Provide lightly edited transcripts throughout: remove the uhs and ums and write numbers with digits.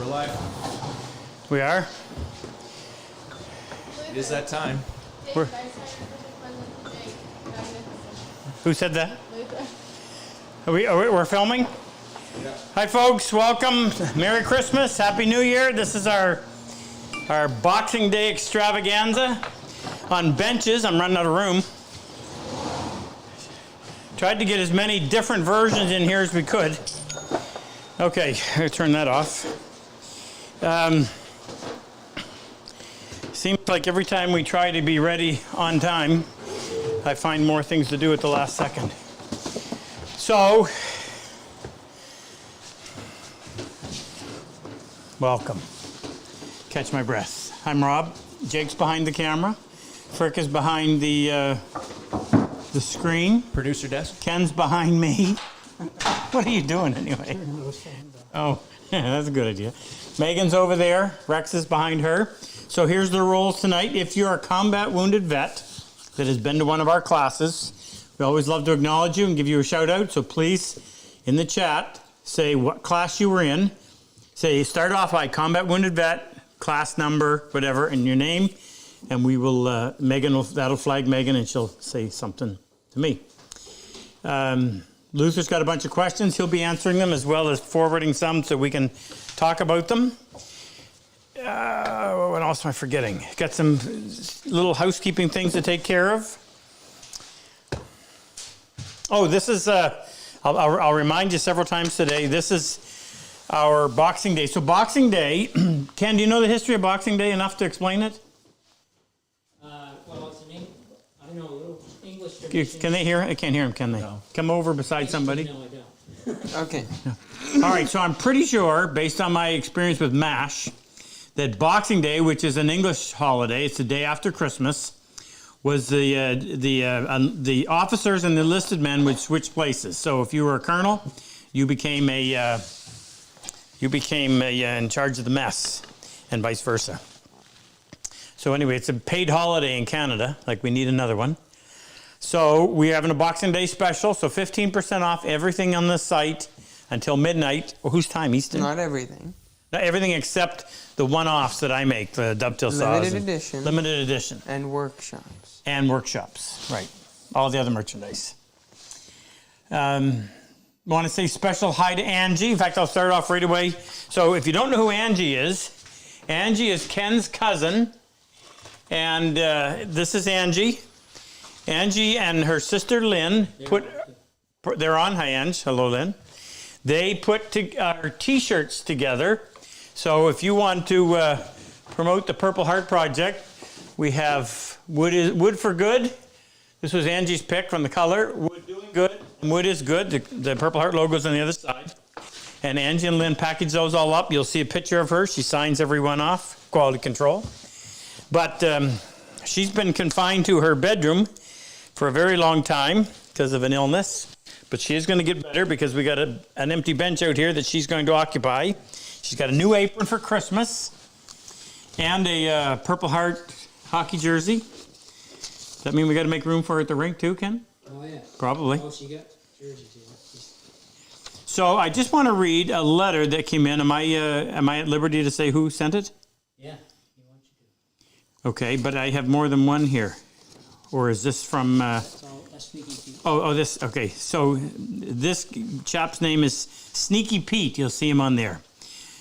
We're live. We are? It is that time. We're, who said that? We're filming? Yeah. Hi folks, welcome. Merry Christmas, Happy New Year. This is our Boxing Day extravaganza on benches. I'm running out of room. Tried to get as many different versions in here as we could. Okay, I'll turn that off. Seems like every time we try to be ready on time, I find more things to do at the last second. So, welcome. Catch my breath. I'm Rob. Jake's behind the camera. Frick is behind the screen. Producer desk. Ken's behind me. What are you doing anyway? Oh, that's a good idea. Megan's over there. Rex is behind her. So here's the rules tonight. If you're a combat wounded vet that has been to one of our classes, we always love to acknowledge you and give you a shout out. So please, in the chat, say what class you were in. Say, start off by combat wounded vet, class number, whatever, and your name. And we will, that'll flag Megan and she'll say something to me. Luther's got a bunch of questions. He'll be answering them as well as forwarding some so we can talk about them. What else am I forgetting? Got some little housekeeping things to take care of. Oh, this is, I'll remind you several times today, this is our Boxing Day. So Boxing Day, Ken, do you know the history of Boxing Day enough to explain it? Well, it's an I don't know, a little English tradition. Can they hear? I can't hear them, can they? No. Come over beside somebody. No, I don't. Okay. All right, so I'm pretty sure, based on my experience with MASH, that Boxing Day, which is an English holiday, it's the day after Christmas, was the officers and the enlisted men would switch places. So if you were a colonel, you became in charge of the mess, and vice versa. So anyway, it's a paid holiday in Canada, like we need another one. So we're having a Boxing Day special, so 15% off everything on the site until midnight. Well, whose time, Easton? Not everything. Not everything except the one-offs that I make, the dovetail saws. Limited edition. Limited edition. And workshops. And workshops, right. All the other merchandise. Want to say special hi to Angie. In fact, I'll start off right away. So if you don't know who Angie is Ken's cousin. And this is Angie. Angie and her sister Lynn they're on. Hi, Ange. Hello, Lynn. They put our T-shirts together. So if you want to promote the Purple Heart Project, we have Wood for Good. This was Angie's pick from the color. Wood doing good. And Wood is good. The Purple Heart logo's on the other side. And Angie and Lynn package those all up. You'll see a picture of her. She signs everyone off. Quality control. But she's been confined to her bedroom for a very long time because of an illness. But she is going to get better because we got an empty bench out here that she's going to occupy. She's got a new apron for Christmas and a Purple Heart hockey jersey. Does that mean we got to make room for her at the rink too, Ken? Oh, yeah. Probably. Oh, she got jerseys, yeah. So I just want to read a letter that came in. Am I at liberty to say who sent it? Yeah, you want you to. Okay, but I have more than one here. Or is this from... So that's Sneaky Pete. this, okay. So this chap's name is Sneaky Pete. You'll see him on there.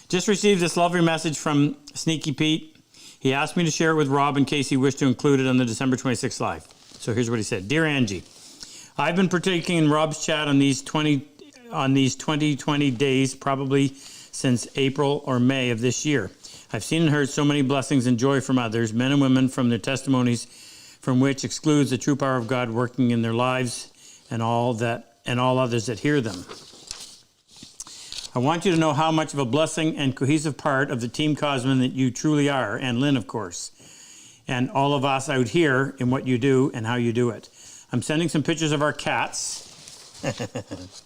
Just received this lovely message from Sneaky Pete. He asked me to share it with Rob in case he wished to include it on the December 26th live. So here's what he said. Dear Angie, I've been partaking in Rob's chat on these 2020 days, probably since April or May of this year. I've seen and heard so many blessings and joy from others, men and women, from their testimonies, from which excludes the true power of God working in their lives and all others that hear them. I want you to know how much of a blessing and cohesive part of the Team Cosmon that you truly are, and Lynn, of course, and all of us out here in what you do and how you do it. I'm sending some pictures of our cats.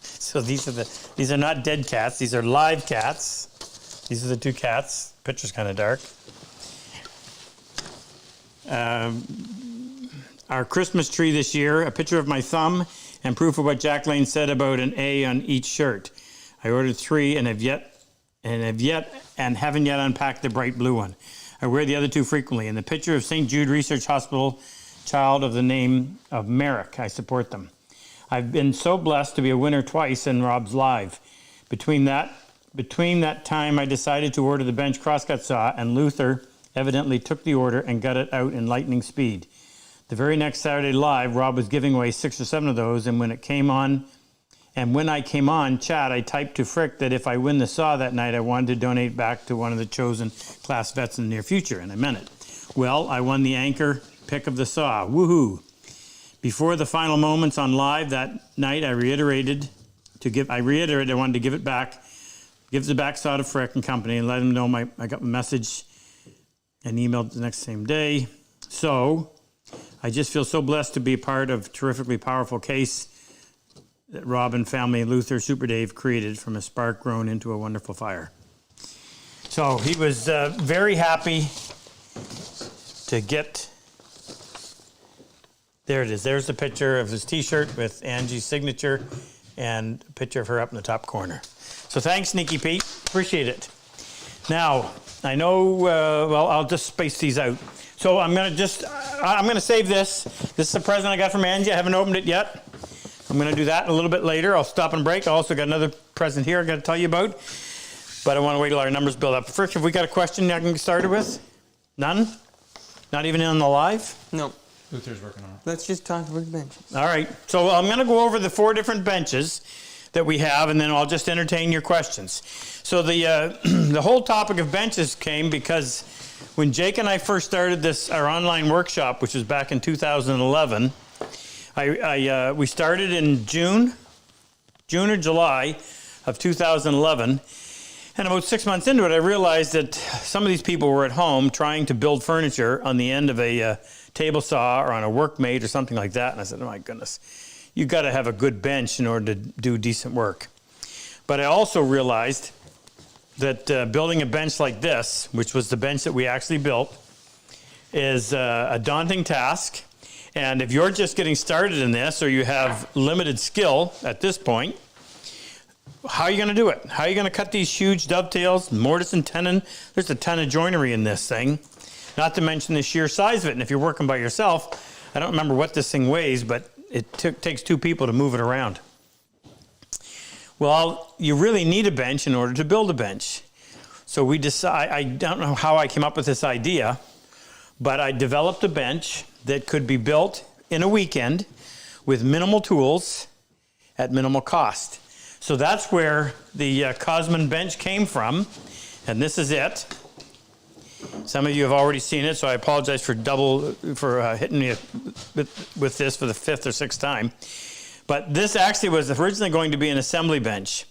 So these are not dead cats, these are live cats. These are the two cats. Picture's kind of dark. Our Christmas tree this year, a picture of my thumb, and proof of what Jack Lane said about an A on each shirt. I ordered 3 and haven't yet unpacked the bright blue one. I wear the other two frequently. In the picture of St. Jude Research Hospital child of the name of Merrick, I support them. I've been so blessed to be a winner twice in Rob's Live. Between that time, I decided to order the bench crosscut saw, and Luther evidently took the order and got it out in lightning speed. The very next Saturday Live, Rob was giving away 6 or 7 of those, and when I came on chat, I typed to Frick that if I win the saw that night, I wanted to donate back to one of the chosen class vets in the near future, and I meant it. Well, I won the anchor pick of the saw. Woohoo! Before the final moments on Live that night, I reiterated I wanted to give it back. Gives the back saw to Frick and company and let him know I got my message and emailed the next same day. So I just feel so blessed to be a part of a terrifically powerful case that Rob and family and Luther Super Dave created from a spark grown into a wonderful fire. So he was very happy to get. There it is. There's the picture of his T-shirt with Angie's signature and a picture of her up in the top corner. So thanks, Sneaky Pete. Appreciate it. Now, I know, I'll just space these out. So I'm going to save this. This is a present I got from Angie. I haven't opened it yet. I'm going to do that a little bit later. I'll stop and break. I also got another present here I got to tell you about. But I want to wait till our numbers build up. First, have we got a question I can get started with? None? Not even on the live? No. Luther's working on it. Let's just talk workbenches. All right. So I'm going to go over the 4 different benches that we have, and then I'll just entertain your questions. So the whole topic of benches came because when Jake and I first started our online workshop, which was back in 2011, we started in June or July of 2011, and about 6 months into it, I realized that some of these people were at home trying to build furniture on the end of a table saw or on a workmate or something like that, and I said, oh my goodness, you've got to have a good bench in order to do decent work. But I also realized that building a bench like this, which was the bench that we actually built, is a daunting task. And if you're just getting started in this or you have limited skill at this point, how are you going to do it? How are you going to cut these huge dovetails, mortise and tenon? There's a ton of joinery in this thing, not to mention the sheer size of it. And if you're working by yourself, I don't remember what this thing weighs, but it takes 2 people to move it around. Well, you really need a bench in order to build a bench. So I don't know how I came up with this idea, but I developed a bench that could be built in a weekend with minimal tools at minimal cost. So that's where the Cosmon bench came from, and this is it. Some of you have already seen it, so I apologize for hitting me with this for the 5th or 6th time. But this actually was originally going to be an assembly bench,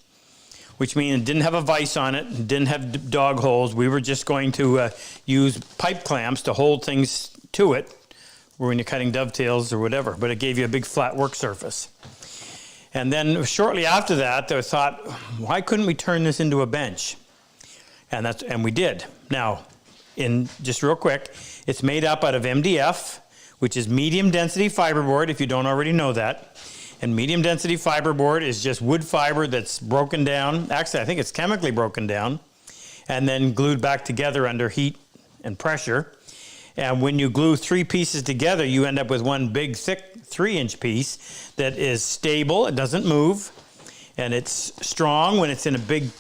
which means it didn't have a vise on it, didn't have dog holes. We were just going to use pipe clamps to hold things to it when you're cutting dovetails or whatever, but it gave you a big flat work surface. And then shortly after that, I thought, why couldn't we turn this into a bench? And we did. Now, just real quick, it's made up out of MDF, which is medium density fiberboard, if you don't already know that. And medium density fiberboard is just wood fiber that's broken down. Actually, I think it's chemically broken down and then glued back together under heat and pressure. And when you glue 3 pieces together, you end up with one big, thick 3-inch piece that is stable, it doesn't move, and it's strong when it's in a big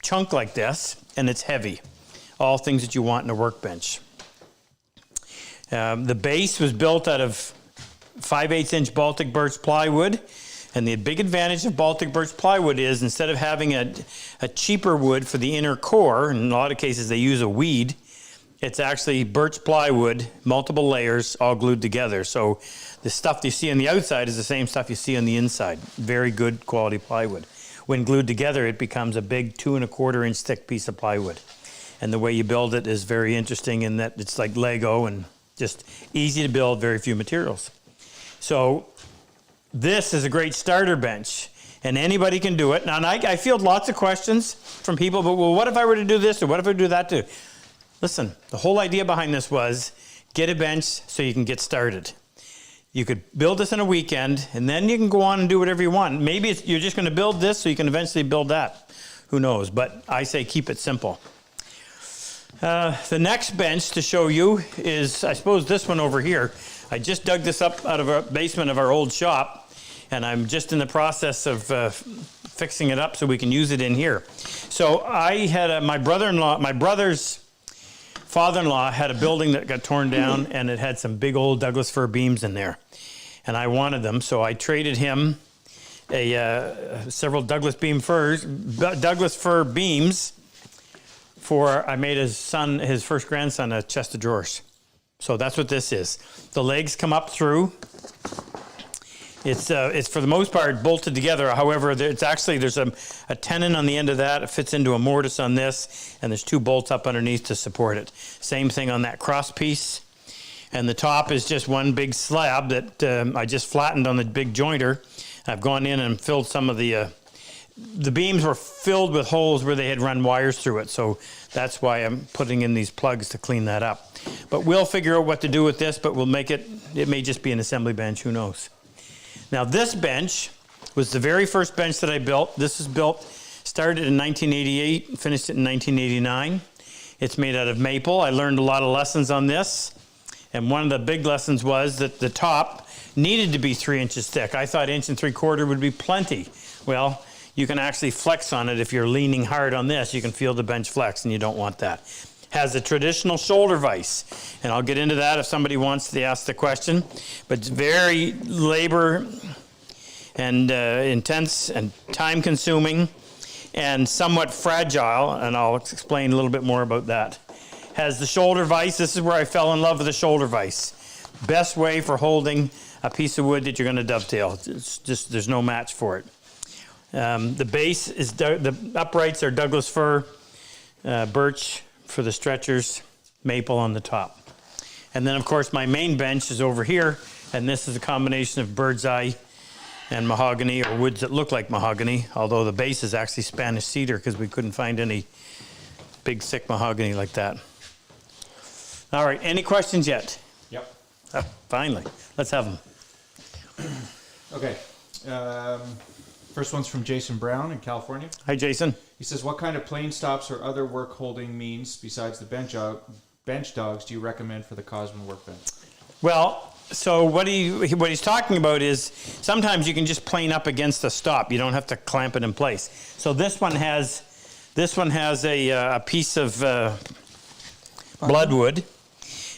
chunk like this, and it's heavy. All things that you want in a workbench. The base was built out of 5/8-inch Baltic birch plywood, and the big advantage of Baltic birch plywood is instead of having a cheaper wood for the inner core, in a lot of cases they use a weed, it's actually birch plywood, multiple layers, all glued together. So the stuff you see on the outside is the same stuff you see on the inside. Very good quality plywood. When glued together, it becomes a big 2¼ inch thick piece of plywood. And the way you build it is very interesting in that it's like Lego and just easy to build, very few materials. So this is a great starter bench, and anybody can do it. Now, I field lots of questions from people, but well, what if I were to do this, or what if I do that too? Listen, the whole idea behind this was get a bench so you can get started. You could build this in a weekend, and then you can go on and do whatever you want. Maybe you're just going to build this so you can eventually build that. Who knows? But I say keep it simple. The next bench to show you is, I suppose, this one over here. I just dug this up out of a basement of our old shop, and I'm just in the process of fixing it up so we can use it in here. So I had my brother's father-in-law had a building that got torn down, and it had some big old Douglas fir beams in there, and I wanted them, so I traded him several Douglas fir beams I made his first grandson, a chest of drawers. So that's what this is. The legs come up through. It's for the most part bolted together. However, there's a tenon on the end of that. It fits into a mortise on this, and there's 2 bolts up underneath to support it. Same thing on that cross piece. And the top is just one big slab that I just flattened on the big jointer. I've gone in and filled some of the beams were filled with holes where they had run wires through it, so that's why I'm putting in these plugs to clean that up. But we'll figure out what to do with this, but we'll make it may just be an assembly bench, who knows. Now this bench was the very first bench that I built. This is started in 1988, finished it in 1989. It's made out of maple. I learned a lot of lessons on this, and one of the big lessons was that the top needed to be 3 inches thick. I thought 1 3/4 would be plenty. Well, you can actually flex on it if you're leaning hard on this. You can feel the bench flex, and you don't want that. Has a traditional shoulder vise, and I'll get into that if somebody wants to ask the question. But it's very labor and intense and time-consuming and somewhat fragile, and I'll explain a little bit more about that. Has the shoulder vise. This is where I fell in love with the shoulder vise. Best way for holding a piece of wood that you're going to dovetail. It's just, there's no match for it. The base is, the uprights are Douglas fir, birch for the stretchers, maple on the top. And then of course my main bench is over here, and this is a combination of bird's eye and mahogany, or woods that look like mahogany, although the base is actually Spanish cedar because we couldn't find any big thick mahogany like that. All right, any questions yet? Yep. Finally, let's have them. Okay. First one's from Jason Brown in California. Hi, Jason. He says, what kind of plane stops or other work holding means besides the bench dogs do you recommend for the Cosmon workbench? Well, so what he's talking about is sometimes you can just plane up against a stop. You don't have to clamp it in place. So this one has a piece of bloodwood,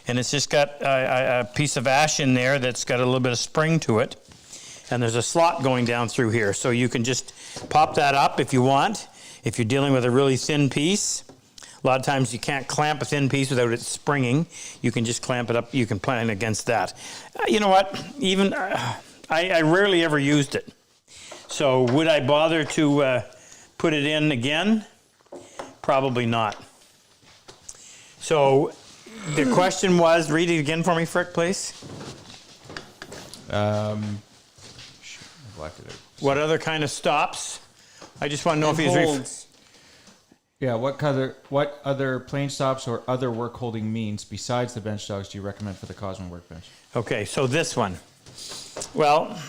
and it's just got a piece of ash in there that's got a little bit of spring to it. And there's a slot going down through here, so you can just pop that up if you want. If you're dealing with a really thin piece, a lot of times you can't clamp a thin piece without it springing. You can just clamp it up. You can plan against that. You know what? Even I rarely ever used it. So would I bother to put it in again? Probably not. So the question was, read it again for me, Frick, please. What other kind of stops? I just want to know if he's holds. Yeah, what other plane stops or other work holding means besides the bench dogs do you recommend for the Cosmon workbench? Okay, so this one. Well,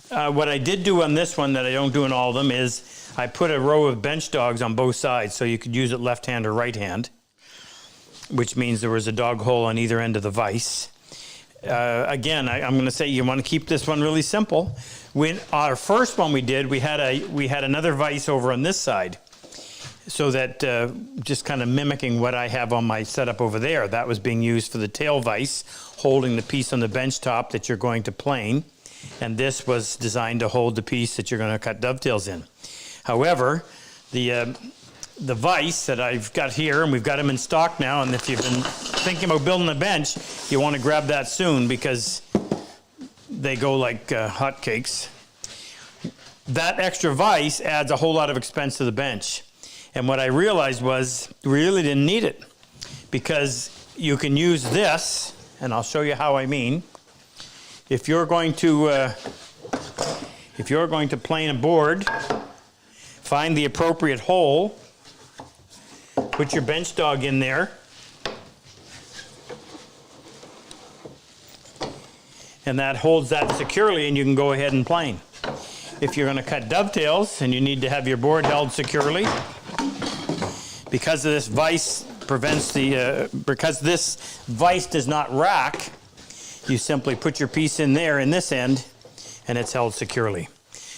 what I did do on this one that I don't do in all of them is I put a row of bench dogs on both sides so you could use it left hand or right hand, which means there was a dog hole on either end of the vise. Again, I'm going to say you want to keep this one really simple. When our first one we did, we had another vise over on this side, so that just kind of mimicking what I have on my setup over there. That was being used for the tail vise, holding the piece on the bench top that you're going to plane, and this was designed to hold the piece that you're going to cut dovetails in. However, the vise that I've got here, and we've got them in stock now, and if you've been thinking about building a bench, you want to grab that soon because they go like hotcakes. That extra vise adds a whole lot of expense to the bench. And what I realized was we really didn't need it, because you can use this, and I'll show you how I mean. If you're going to plane a board, find the appropriate hole, put your bench dog in there, and that holds that securely, and you can go ahead and plane. if you're going to cut dovetails and you need to have your board held securely, because of this vise prevents the, because this vise does not rack, you simply put your piece in there in this end and it's held securely.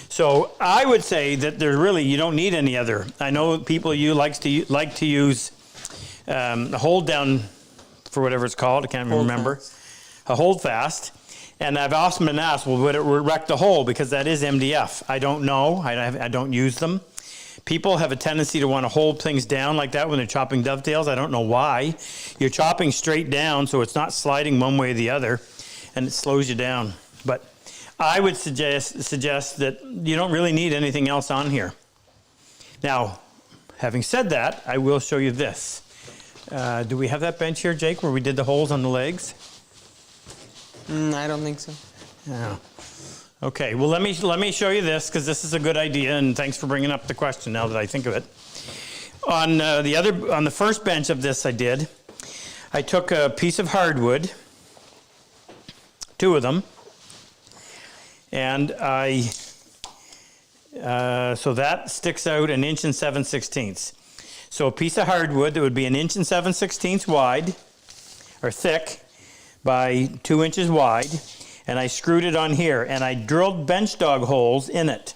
So I would say that there really, you don't need any other. I know people like to use a hold down, for whatever it's called, I can't remember, a hold fast. And I've often been asked, well, would it wreck the hole? Because that is MDF. I don't know, I don't use them. People have a tendency to want to hold things down like that when they're chopping dovetails. I don't know why. You're chopping straight down, so it's not sliding one way or the other, and it slows you down. But I would suggest that you don't really need anything else on here. Now, having said that, I will show you this. Do we have that bench here, Jake, where we did the holes on the legs? I don't think so. Yeah. Okay, well, let me show you this, because this is a good idea, and thanks for bringing up the question now that I think of it. On the first bench of this I took a piece of hardwood, 2 of them, and so that sticks out 1 7/16 inches. So a piece of hardwood that would be 1 7/16 inches wide, or thick, by 2 inches wide, and I screwed it on here, and I drilled bench dog holes in it.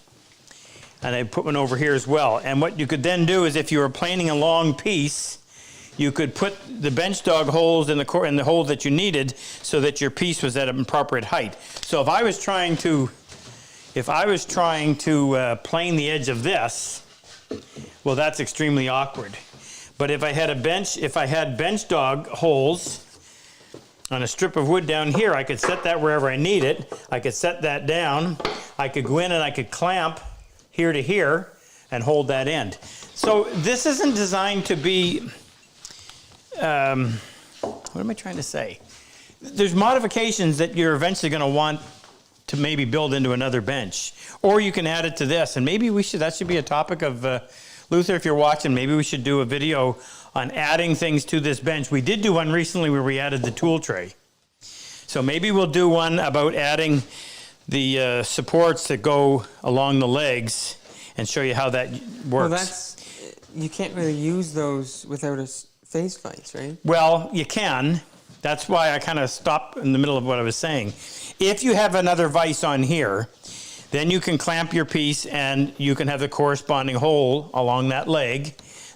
And I put one over here as well. And what you could then do is, if you were planing a long piece, you could put the bench dog holes in the hole that you needed, so that your piece was at an appropriate height. So if I was trying to plane the edge of this, well, that's extremely awkward. But if I had bench dog holes on a strip of wood down here, I could set that wherever I need it. I could set that down. I could go in and I could clamp here to here and hold that end. So this isn't designed to be, what am I trying to say? There's modifications that you're eventually going to want to maybe build into another bench. Or you can add it to this. And maybe that should be a topic of, Luther, if you're watching, maybe we should do a video on adding things to this bench. We did do one recently where we added the tool tray. So maybe we'll do one about adding the supports that go along the legs and show you how that works. Well, you can't really use those without a face vise, right? Well, you can. That's why I kind of stopped in the middle of what I was saying. If you have another vise on here, then you can clamp your piece and you can have the corresponding hole along that leg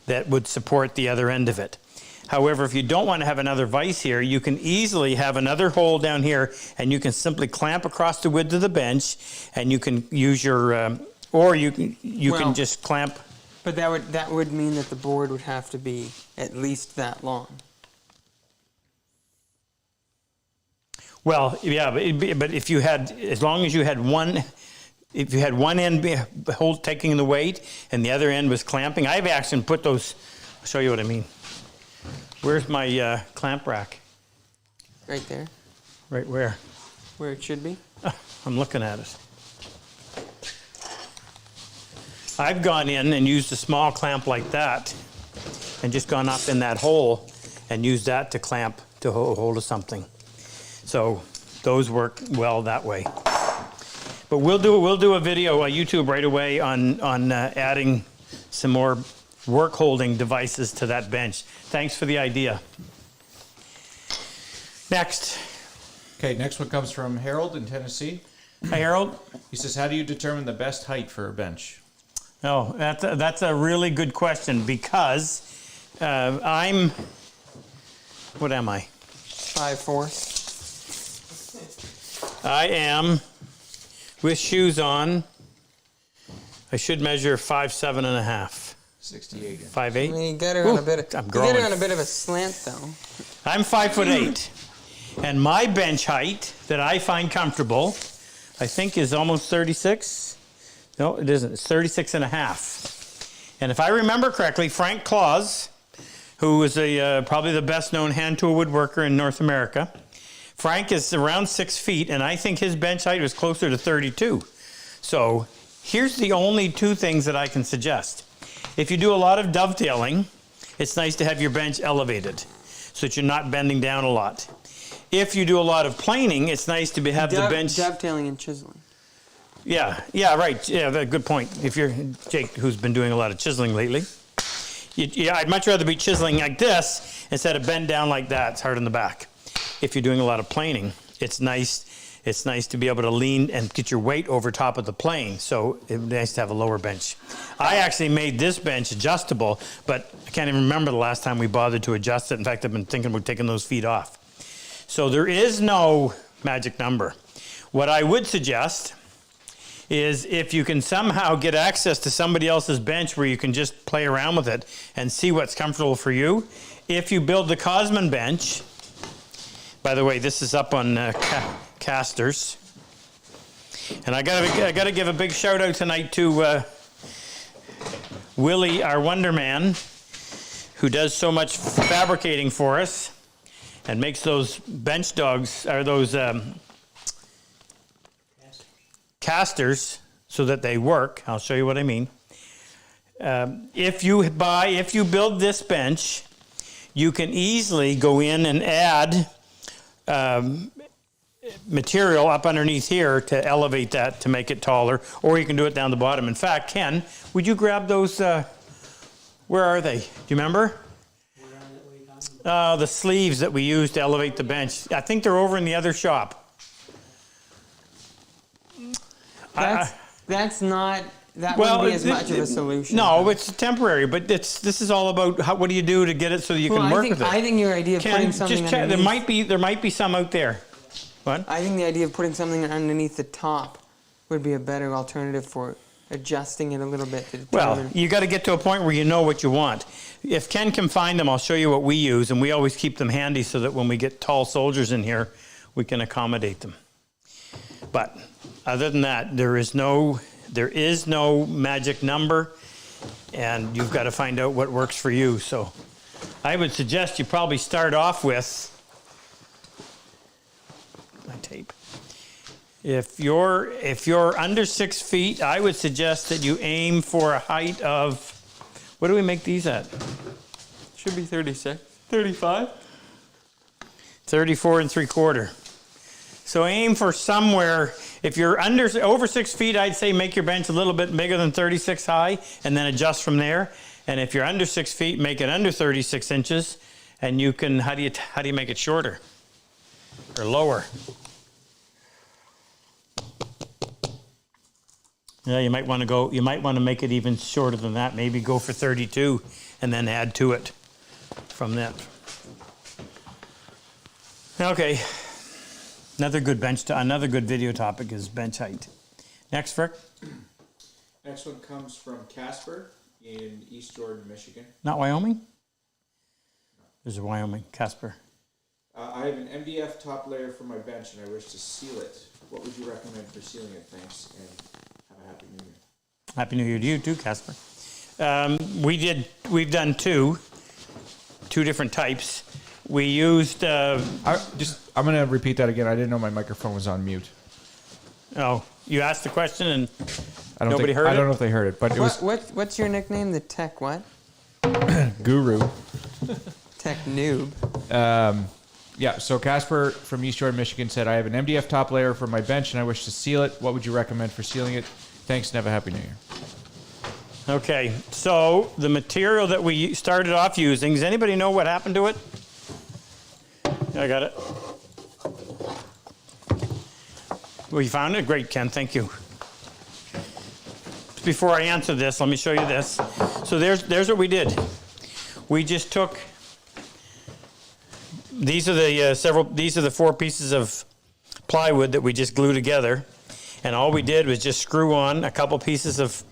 that would support the other end of it. However, if you don't want to have another vise here, you can easily have another hole down here, and you can simply clamp across the width of the bench, and you can use your, or you can just clamp. But that would mean that the board would have to be at least that long. Well, yeah, but if you had, as long as you had one. If you had one end taking the weight and the other end was clamping, I've actually put those, I'll show you what I mean. Where's my clamp rack? Right there. Right where? Where it should be. I'm looking at it. I've gone in and used a small clamp like that and just gone up in that hole and used that to clamp to hold of something. So those work well that way. But we'll do a video on YouTube right away on adding some more work holding devices to that bench. Thanks for the idea. Next. Okay, next one comes from Harold in Tennessee. Hi, Harold. He says, how do you determine the best height for a bench? Oh, that's a really good question, because what am I? 5'4". I am, with shoes on, I should measure 5'7.5". 68. 5'8". You got it on a bit of. I'm You growing. got it on a bit of a slant, though. I'm 5'8", and my bench height that I find comfortable, I think, is almost 36. No, it isn't. It's 36.5. And if I remember correctly, Frank Claus, who is probably the best known hand tool woodworker in North America, Frank is around 6 feet, and I think his bench height was closer to 32. So here's the only 2 things that I can suggest. If you do a lot of dovetailing, it's nice to have your bench elevated so that you're not bending down a lot. If you do a lot of planing, it's nice to have the bench. Dovetailing and chiseling. Yeah, right. Yeah, good point. If you're Jake, who's been doing a lot of chiseling lately, I'd much rather be chiseling like this instead of bent down like that. It's hard in the back. If you're doing a lot of planing, it's nice. It's nice to be able to lean and get your weight over top of the plane. So it's nice to have a lower bench. I actually made this bench adjustable, but I can't even remember the last time we bothered to adjust it. In fact, I've been thinking about taking those feet off. So there is no magic number. What I would suggest is if you can somehow get access to somebody else's bench where you can just play around with it and see what's comfortable for you. If you build the Cosmon bench, by the way, this is up on casters. And I gotta give a big shout out tonight to Willie, our Wonder Man, who does so much fabricating for us and makes those bench dogs, or those casters so that they work. I'll show you what I mean. If you build this bench, you can easily go in and add material up underneath here to elevate that to make it taller, or you can do it down the bottom. In fact, Ken, would you grab those? Where are they? Do you remember? The sleeves that we use to elevate the bench. I think they're over in the other shop. That wouldn't be as much of a solution. No, it's temporary, but this is all about what do you do to get it so you can work with it. I think your idea of putting something just check, underneath... there might be some out there. What? I think the idea of putting something underneath the top would be a better alternative for adjusting it a little bit to determine... Well, you got to get to a point where you know what you want. If Ken can find them, I'll show you what we use, and we always keep them handy so that when we get tall soldiers in here, we can accommodate them. But other than that, there is no magic number, and you've got to find out what works for you. So I would suggest you probably start off with my tape. If you're under 6 feet, I would suggest that you aim for a height of, what do we make these at? Should be 36. 35? 34 3/4. So aim for somewhere, if you're over 6 feet, I'd say make your bench a little bit bigger than 36 high and then adjust from there. And if you're under 6 feet, make it under 36 inches, and you can, how do you make it shorter or lower? Yeah, you might want to make it even shorter than that. Maybe go for 32 and then add to it from that. Okay. Another good video topic is bench height. Next, Frick. Next one comes from Casper in East Jordan, Michigan. Not Wyoming? There's a Wyoming, Casper. I have an MDF top layer for my bench and I wish to seal it. What would you recommend for sealing it? Thanks, and have a happy new year. Happy New Year to you too, Casper. We've done two different types. We used... I'm going to repeat that again. I didn't know my microphone was on mute. Oh, you asked the question and nobody heard it? I don't know if they heard it, but it was... What's your nickname? The Tech what? Guru. Tech Noob. Yeah, so Casper from East Jordan, Michigan said, I have an MDF top layer for my bench and I wish to seal it. What would you recommend for sealing it? Thanks and have a happy new year. Okay, so the material that we started off using, does anybody know what happened to it? I got it. Well, you found it? Great, Ken, thank you. Before I answer this, let me show you this. So there's what we did. We just took, these are the 4 pieces of plywood that we just glued together. And all we did was just screw on a couple pieces of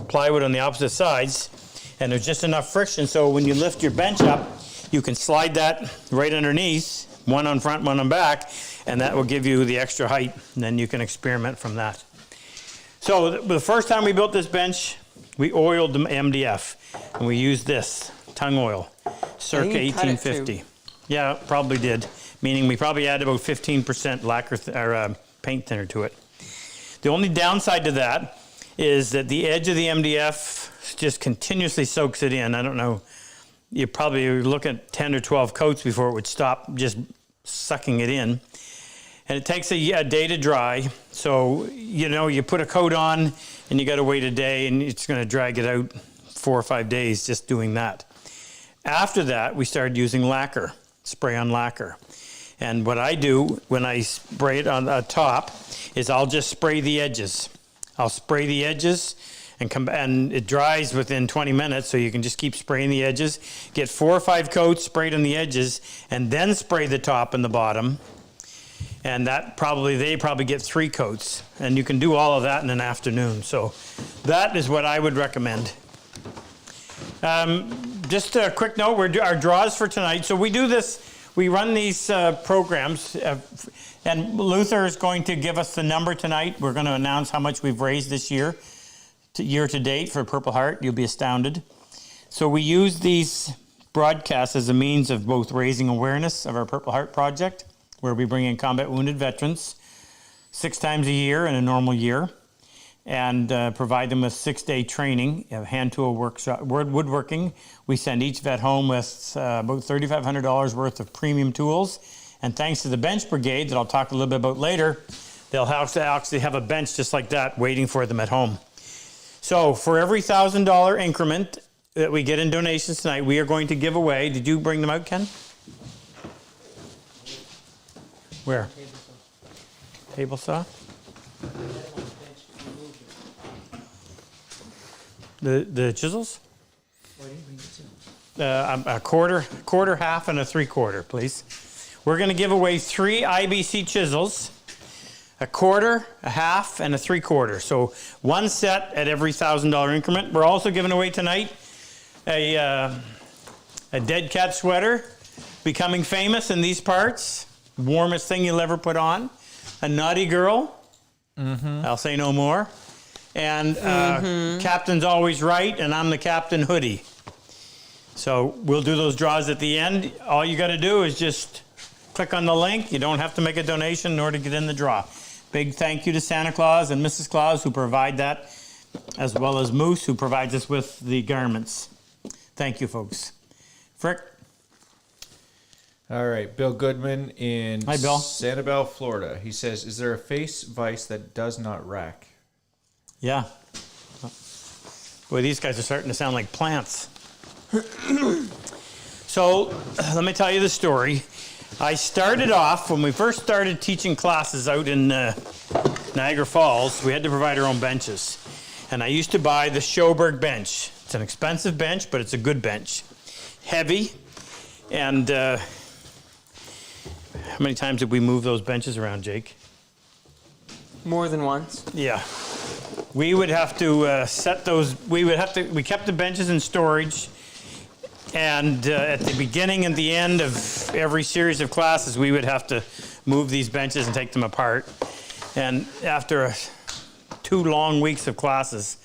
plywood on the opposite sides, and there's just enough friction so when you lift your bench up, you can slide that right underneath, one on front, one on back, and that will give you the extra height, and then you can experiment from that. So the first time we built this bench, we oiled the MDF, and we used this, Tung oil, circa 1850. Yeah, probably did, meaning we probably added about 15% lacquer paint thinner to it. The only downside to that is that the edge of the MDF just continuously soaks it in. I don't know, you probably look at 10 or 12 coats before it would stop just sucking it in. And it takes a day to dry. So, you know, you put a coat on and you got to wait a day, and it's going to drag it out 4 or 5 days just doing that. After that, we started using lacquer, spray-on lacquer. And what I do when I spray it on the top is I'll just spray the edges. I'll spray the edges and it dries within 20 minutes, so you can just keep spraying the edges. Get 4 or 5 coats sprayed on the edges, and then spray the top and the bottom. And they probably get 3 coats. And you can do all of that in an afternoon. So that is what I would recommend. Just a quick note, our draws for tonight. So we do this, we run these programs, and Luther is going to give us the number tonight. We're going to announce how much we've raised this year to date for Purple Heart. You'll be astounded. So we use these broadcasts as a means of both raising awareness of our Purple Heart project, where we bring in combat wounded veterans 6 times a year in a normal year, and provide them with 6-day training of hand tool workshop, woodworking. We send each vet home with about $3,500 worth of premium tools. And thanks to the bench brigade that I'll talk a little bit about later, they'll have to actually have a bench just like that waiting for them at home. So for every $1,000 increment that we get in donations tonight, we are going to give away. Did you bring them out, Ken? Where? Table saw? The chisels? A quarter, half, and a 3/4, please. We're going to give away 3 IBC chisels, a quarter, a half, and a 3/4. So 1 set at every $1,000 increment. We're also giving away tonight a dead cat sweater, becoming famous in these parts. Warmest thing you'll ever put on. A naughty girl. I'll say no more. And Captain's Always Right, and I'm the Captain hoodie. So we'll do those draws at the end. All you got to do is just click on the link. You don't have to make a donation in order to get in the draw. Big thank you to Santa Claus and Mrs. Claus who provide that, as well as Moose who provides us with the garments. Thank you, folks. Frick? All right, Bill Goodman in Hi, Bill. Sanibel, Florida. He says, is there a face vise that does not rack? Yeah. Boy, these guys are starting to sound like plants. So, let me tell you the story. I started off, when we first started teaching classes out in Niagara Falls, we had to provide our own benches. And I used to buy the Schoberg bench. It's an expensive bench, but it's a good bench. Heavy. And how many times did we move those benches around, Jake? More than once. Yeah. We would have to set those, we kept the benches in storage, and at the beginning and the end of every series of classes, we would have to move these benches and take them apart. And after 2 long weeks of classes,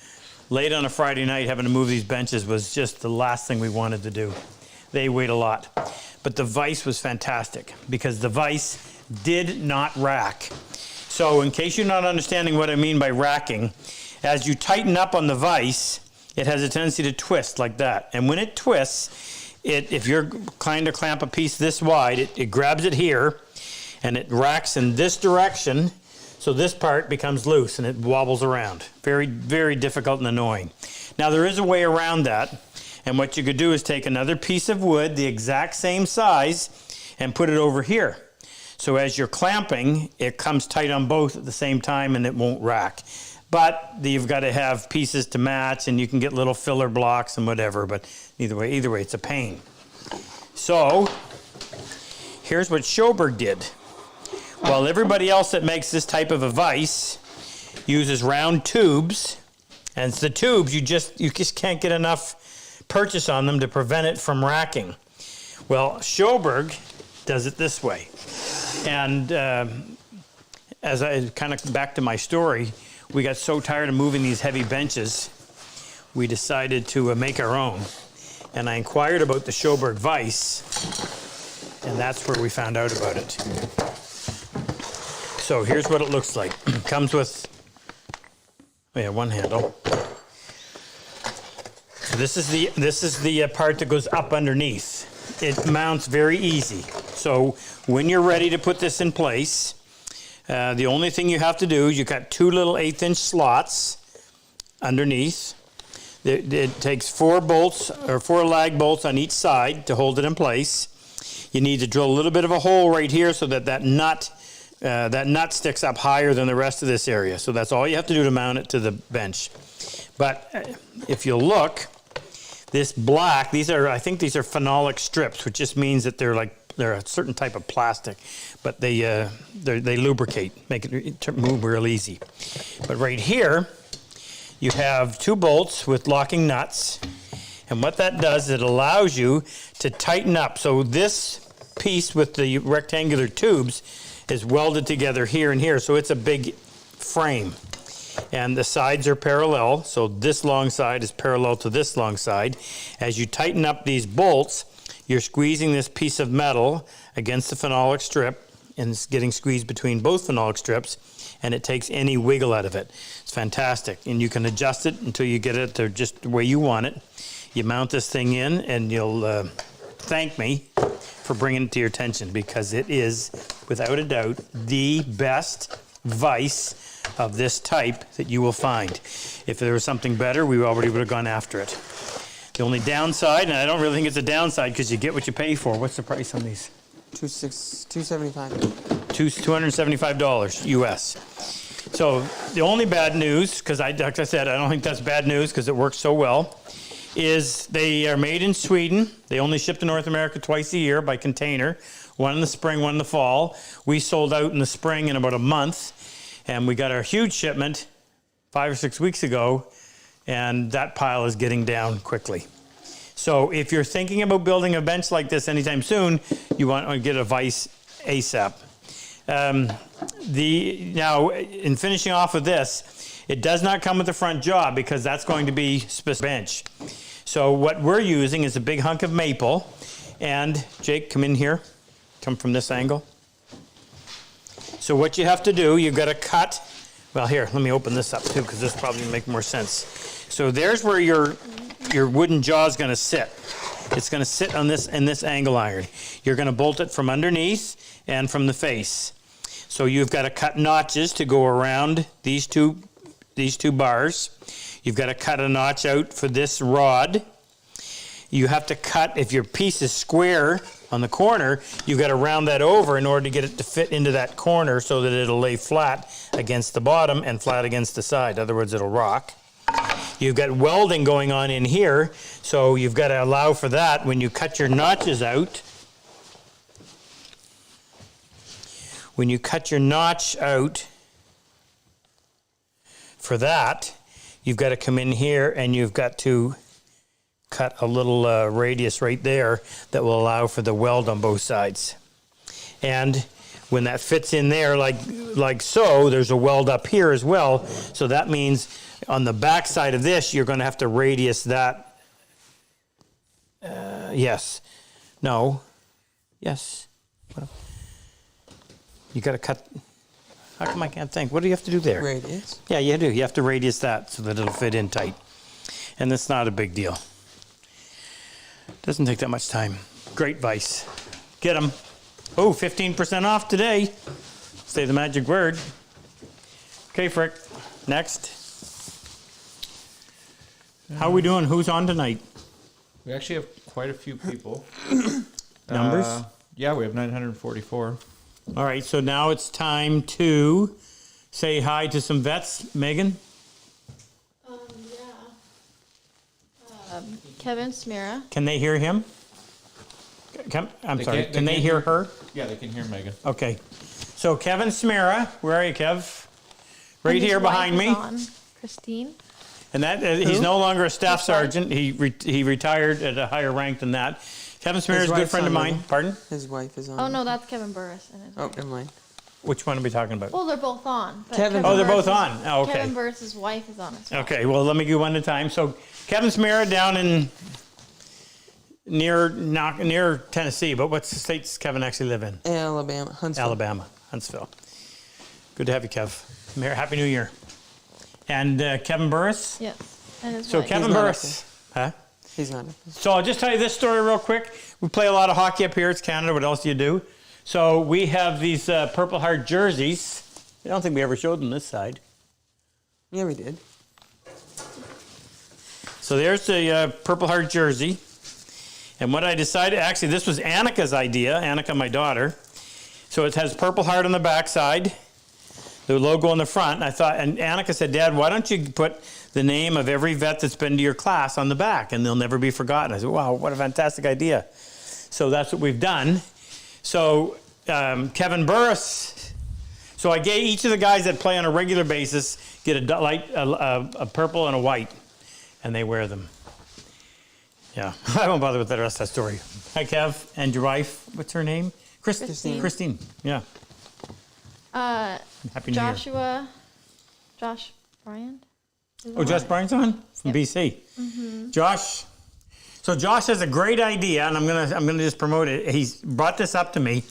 late on a Friday night, having to move these benches was just the last thing we wanted to do. They weighed a lot. But the vise was fantastic, because the vise did not rack. So in case you're not understanding what I mean by racking, as you tighten up on the vise, it has a tendency to twist like that. And when it twists, if you're trying to clamp a piece this wide, it grabs it here, and it racks in this direction, so this part becomes loose and it wobbles around. Very, very difficult and annoying. Now there is a way around that, and what you could do is take another piece of wood, the exact same size, and put it over here. So as you're clamping, it comes tight on both at the same time and it won't rack. But you've got to have pieces to match, and you can get little filler blocks and whatever, but either way, it's a pain. So here's what Schoberg did. While everybody else that makes this type of a vise uses round tubes, and it's the tubes, you just can't get enough purchase on them to prevent it from racking. Well, Schoberg does it this way. And as I kind of back to my story, we got so tired of moving these heavy benches, we decided to make our own. And I inquired about the Schoberg vise, and that's where we found out about it. So here's what it looks like. It comes with, one handle. So this is the part that goes up underneath. It mounts very easy. So when you're ready to put this in place, The only thing you have to do is you got 2 little 1/8-inch slots underneath. It takes 4 bolts or 4 lag bolts on each side to hold it in place. You need to drill a little bit of a hole right here so that nut sticks up higher than the rest of this area. So that's all you have to do to mount it to the bench. But if you look, this black, I think these are phenolic strips, which just means that they're a certain type of plastic, but they lubricate, make it move real easy. But right here, you have 2 bolts with locking nuts, and what that does, it allows you to tighten up. So this piece with the rectangular tubes is welded together here and here, so it's a big frame. And the sides are parallel, so this long side is parallel to this long side. As you tighten up these bolts, you're squeezing this piece of metal against the phenolic strip, and it's getting squeezed between both phenolic strips, and it takes any wiggle out of it. It's fantastic, and you can adjust it until you get it to just the way you want it. You mount this thing in, and you'll thank me for bringing it to your attention, because it is, without a doubt, the best vise of this type that you will find. If there was something better, we already would have gone after it. The only downside, and I don't really think it's a downside because you get what you pay for. What's the price on these? $275. $275 US. So the only bad news, because like I said, I don't think that's bad news because it works so well, is they are made in Sweden. They only ship to North America twice a year by container, one in the spring, one in the fall. We sold out in the spring in about a month, and we got our huge shipment 5 or 6 weeks ago, and that pile is getting down quickly. So if you're thinking about building a bench like this anytime soon, you want to get a vise ASAP. Now, in finishing off with this, it does not come with the front jaw because that's going to be specific bench. So what we're using is a big hunk of maple. And Jake, come in here. Come from this angle. So what you have to do, you've got to cut. Well, here, let me open this up too, because this probably make more sense. So there's where your wooden jaw is going to sit. It's going to sit on this in this angle iron. You're going to bolt it from underneath and from the face. So you've got to cut notches to go around these two bars. You've got to cut a notch out for this rod. You have to cut, if your piece is square on the corner, you've got to round that over in order to get it to fit into that corner so that it'll lay flat against the bottom and flat against the side. In other words, it'll rock. You've got welding going on in here, so you've got to allow for that when you cut your notches out. When you cut your notch out for that, you've got to come in here and you've got to cut a little radius right there that will allow for the weld on both sides. And when that fits in there like so, there's a weld up here as well. So that means on the back side of this, you're going to have to radius that. Yes. No. Yes. You got to cut. How come I can't think? What do you have to do there? Radius? Yeah, you do. You have to radius that so that it'll fit in tight. And that's not a big deal. Doesn't take that much time. Great vise. Get them. Oh, 15% off today. Say the magic word. Okay, Frick. Next. How are we doing? Who's on tonight? We actually have quite a few people. Numbers? Yeah, we have 944. All right, so now it's time to say hi to some vets. Megan? Kevin Smira. Can they hear him? I'm sorry. Can they hear her? Yeah, they can hear Megan. Okay. So Kevin Smira, where are you, Kev? Right And his here wife behind is me. on. Christine. And that he's no longer a staff sergeant. He retired at a higher rank than that. Kevin Smira is a good wife's friend of on mine. level. Pardon? His wife is on. Oh no, that's Kevin Burris and his Oh, wife. never mind. Which one are we talking about? Well, they're both on. but Kevin- Oh, they're both Burris' on. Oh, okay. Kevin Burris' wife is on as well. Okay, well, let me go one at a time. So Kevin Smira down in near Tennessee, but what states Kevin actually live in? Alabama. Huntsville. Alabama, Huntsville. Good to have you, Kev. Happy New Year. And Kevin Burris? Yes. And his So wife. Kevin He's not Burris. Huh? He's not. So I'll just tell you this story real quick. We play a lot of hockey up here. It's Canada. What else do you do? So we have these Purple Heart jerseys. I don't think we ever showed them this side. Yeah, we did. So there's the Purple Heart jersey. And what I decided, actually, this was Annika's idea, Annika, my daughter. So it has Purple Heart on the back side, the logo on the front. And I thought, and Annika said, Dad, why don't you put the name of every vet that's been to your class on the back, and they'll never be forgotten. I said, wow, what a fantastic idea. So that's what we've done. So Kevin Burris, so I gave each of the guys that play on a regular basis get a purple and a white, and they wear them. Yeah, I won't bother with the rest of that story. Hi, Kev, and your wife, what's her name? Christine. Christine, yeah. Happy New Year. Josh Bryant. Oh, Josh Bryant's on from BC. Mm-hmm. Josh. So Josh has a great idea, and I'm gonna just promote it. He's brought this up to me.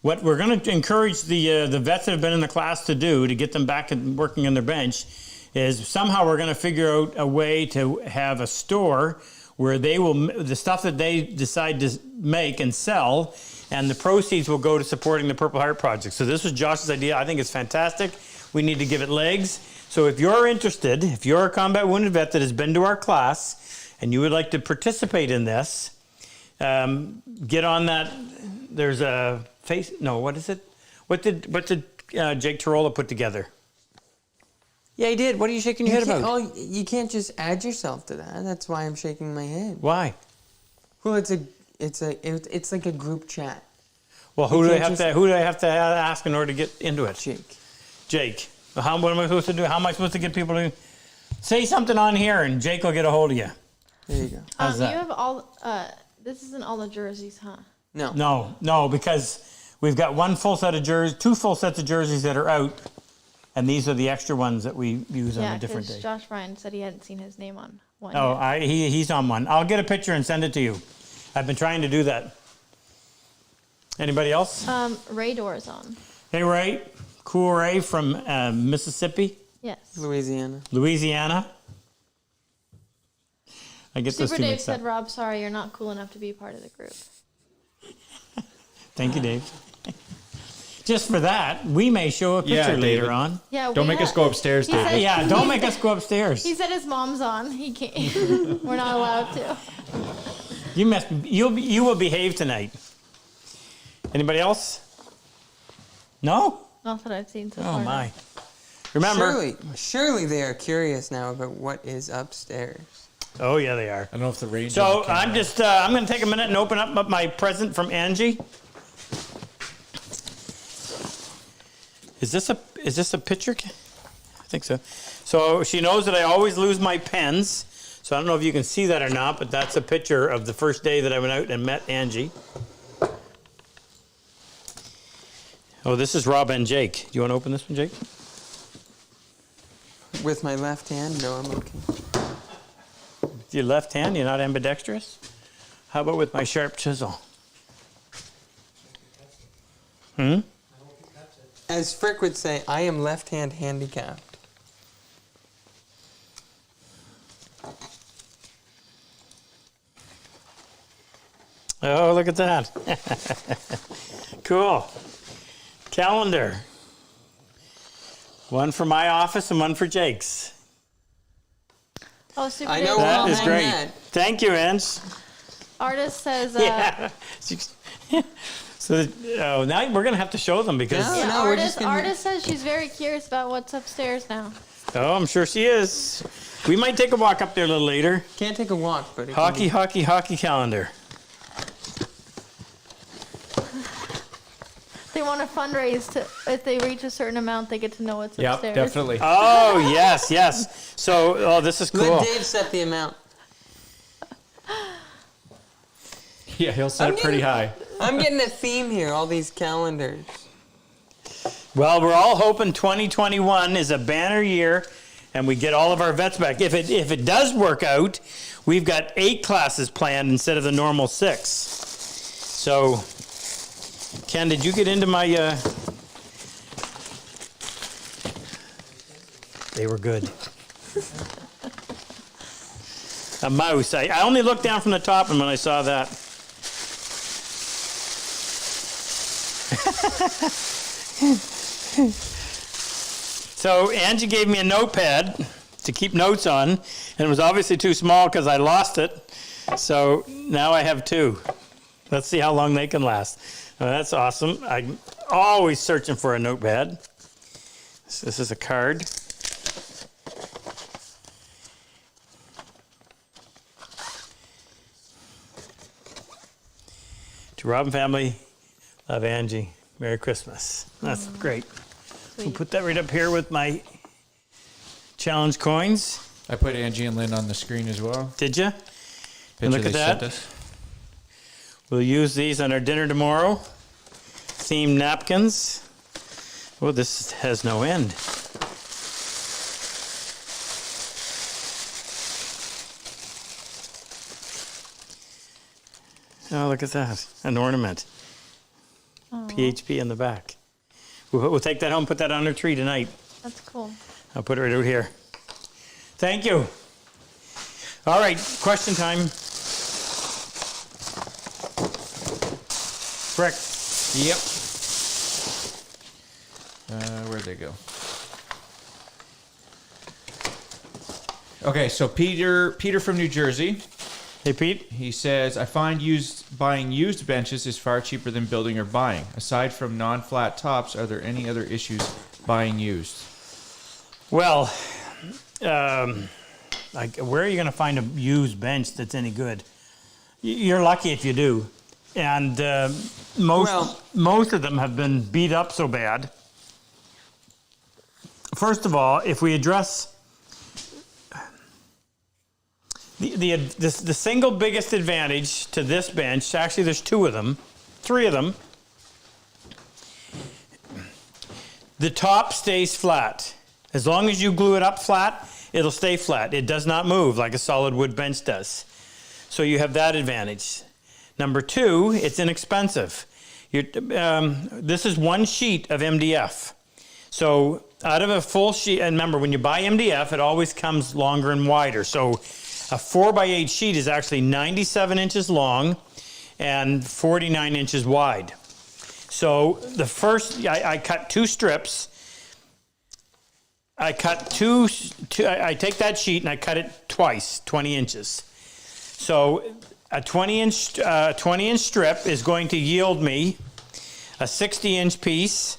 What we're gonna encourage the vets that have been in the class to do to get them back and working on their bench is somehow we're gonna figure out a way to have a store where they will the stuff that they decide to make and sell, and the proceeds will go to supporting the Purple Heart Project. So this was Josh's idea. I think it's fantastic. We need to give it legs. So if you're interested, if you're a combat wounded vet that has been to our class and you would like to participate in this, get on that. There's a face. No, what is it? What did Jake Tarola put together? Yeah, he did. What are you shaking your head about? Oh, you can't just add yourself to that. That's why I'm shaking my head. Why? Well, it's like a group chat. Well, who do I have to ask in order to get into it? Jake. What am I supposed to do? How am I supposed to get people to say something on here, and Jake will get a hold of you? There you go. How's that? You have all. This isn't all the jerseys, huh? No, because we've got one full set of jerseys, 2 full sets of jerseys that are out, and these are the extra ones that we use on a different day. Josh Ryan said he hadn't seen his name on one. Oh, yet. he's on one. I'll get a picture and send it to you. I've been trying to do that. Anybody else? Ray Door's on. Hey, Ray. Cool Ray from Mississippi. Yes. Louisiana. I get those Super two Dave mixed up. said, Rob, sorry, you're not cool enough to be part of the group. Thank you, Dave. Just for that, we may show a picture later David. on. Yeah. Don't make us go upstairs, He David. said- Yeah, don't make us go upstairs. He said his mom's on. He can't. We're not allowed to. You will behave tonight. Anybody else? No? Not that I've seen so Oh far. my. Remember. Surely they are curious now about what is upstairs. Oh yeah, they are. I don't know if the range. So I'm just I'm going to take a minute and open up my present from Angie. Is this a picture? I think so. So she knows that I always lose my pens. So I don't know if you can see that or not, but that's a picture of the first day that I went out and met Angie. Oh, this is Rob and Jake. Do you want to open this one, Jake? With my left hand? No, I'm okay. With your left hand, you're not ambidextrous? How about with my sharp chisel? As Frick would say, I am left-hand handicapped. Oh, look at that. Cool. Calendar. One for my office and one for Jake's. Oh, Super I Dave. know That I'll is hang great. that. Thank you, Ange. Artist says, Yeah. So now we're going to have to show them because... Yeah. yeah, No, we're just artist gonna- says she's very curious about what's upstairs now. Oh, I'm sure she is. We might take a walk up there a little later. Can't take a walk, but it can Hockey calendar. They want to fundraise to, if they reach a certain amount, they get to know what's Yeah, upstairs. definitely. Oh, yes. So, this is Let cool. Dave set the amount. Yeah, he'll set I'm it pretty high. I'm getting a theme here, all these calendars. Well, we're all hoping 2021 is a banner year and we get all of our vets back. If it does work out, we've got 8 classes planned instead of the normal 6. So, Ken, did you get into my... They were good. A mouse. I only looked down from the top and when I saw that... So Angie gave me a notepad to keep notes on, and it was obviously too small because I lost it. So now I have two. Let's see how long they can last. That's awesome. I'm always searching for a notepad. So this is a card. To Rob and family, love Angie. Merry Christmas. That's great. We'll Sweet. put that right up here with my challenge coins. I put Angie and Lynn on the screen as well. Did you? Picture look at they that. sent us. We'll use these on our dinner tomorrow. Themed napkins. Oh, this has no end. Oh, look at that. An ornament. PHP in the back. We'll take that home, put that on our tree tonight. That's cool. I'll put it right out here. Thank you. All right, question time. Frick. Yep. Where'd they go? Okay, so Peter from New Jersey. Hey, Pete. He says, I find buying used benches is far cheaper than building or buying. Aside from non-flat tops, are there any other issues buying used? Well, like, where are you going to find a used bench that's any good? You're lucky if you do. And most of them have been beat up so bad. First of all, if we address the single biggest advantage to this bench, actually there's three of them. The top stays flat. As long as you glue it up flat, it'll stay flat. It does not move like a solid wood bench does. So you have that advantage. Number two, it's inexpensive. This is one sheet of MDF. So out of a full sheet, and remember, when you buy MDF, it always comes longer and wider. So a 4x8 sheet is actually 97 inches long and 49 inches wide. So the first, I cut two strips. I take that sheet and I cut it twice, 20 inches. So a 20-inch strip is going to yield me a 60-inch piece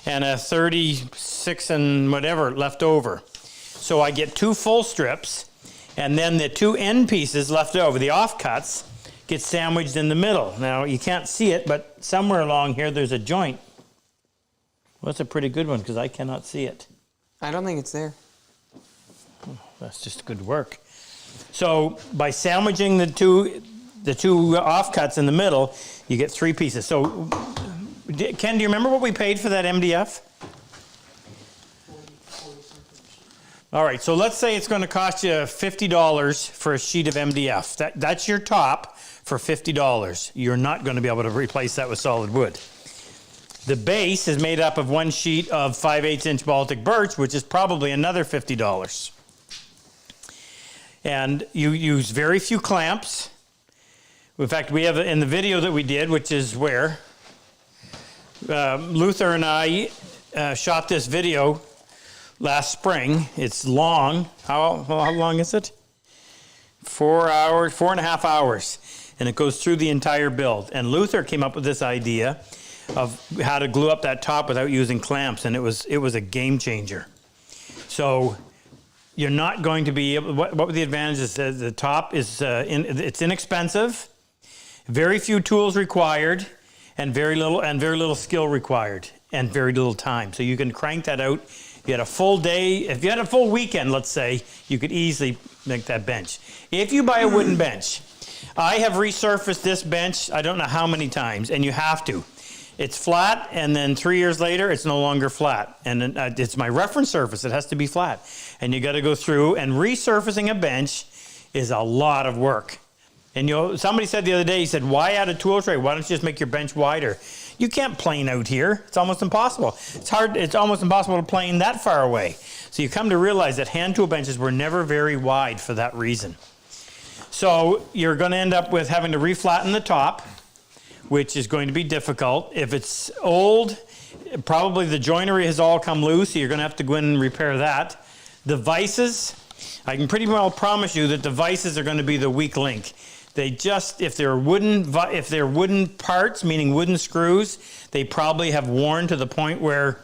and a 36 and whatever left over. So I get two full strips, and then the two end pieces left over, the offcuts, get sandwiched in the middle. Now, you can't see it, but somewhere along here there's a joint. Well, that's a pretty good one because I cannot see it. I don't think it's there. That's just good work. So by sandwiching the two offcuts in the middle, you get three pieces. So, Ken, do you remember what we paid for that MDF? All right, so let's say it's going to cost you $50 for a sheet of MDF. That's your top for $50. You're not going to be able to replace that with solid wood. The base is made up of one sheet of 5/8-inch Baltic birch, which is probably another $50. And you use very few clamps. In fact, we have in the video that we did, which is where Luther and I shot this video last spring. It's long. How long is it? 4 hours, 4.5 hours. And it goes through the entire build. And Luther came up with this idea of how to glue up that top without using clamps, and it was a game changer. So you're not going to be able. What were the advantages? The top is it's inexpensive, very few tools required, and very little skill required, and very little time. So you can crank that out. You had a full day. If you had a full weekend, let's say, you could easily make that bench. If you buy a wooden bench, I have resurfaced this bench I don't know how many times, and you have to. It's flat, and then 3 years later, it's no longer flat. And it's my reference surface. It has to be flat. And you got to go through, and resurfacing a bench is a lot of work. And somebody said the other day, he said, why add a tool tray? Why don't you just make your bench wider? You can't plane out here. It's almost impossible. It's almost impossible to plane that far away. So you come to realize that hand tool benches were never very wide for that reason. So you're going to end up with having to reflatten the top, which is going to be difficult. If it's old Probably the joinery has all come loose, so you're going to have to go in and repair that. The vices, I can pretty well promise you that the vices are going to be the weak link. They just, if they're wooden parts, meaning wooden screws, they probably have worn to the point where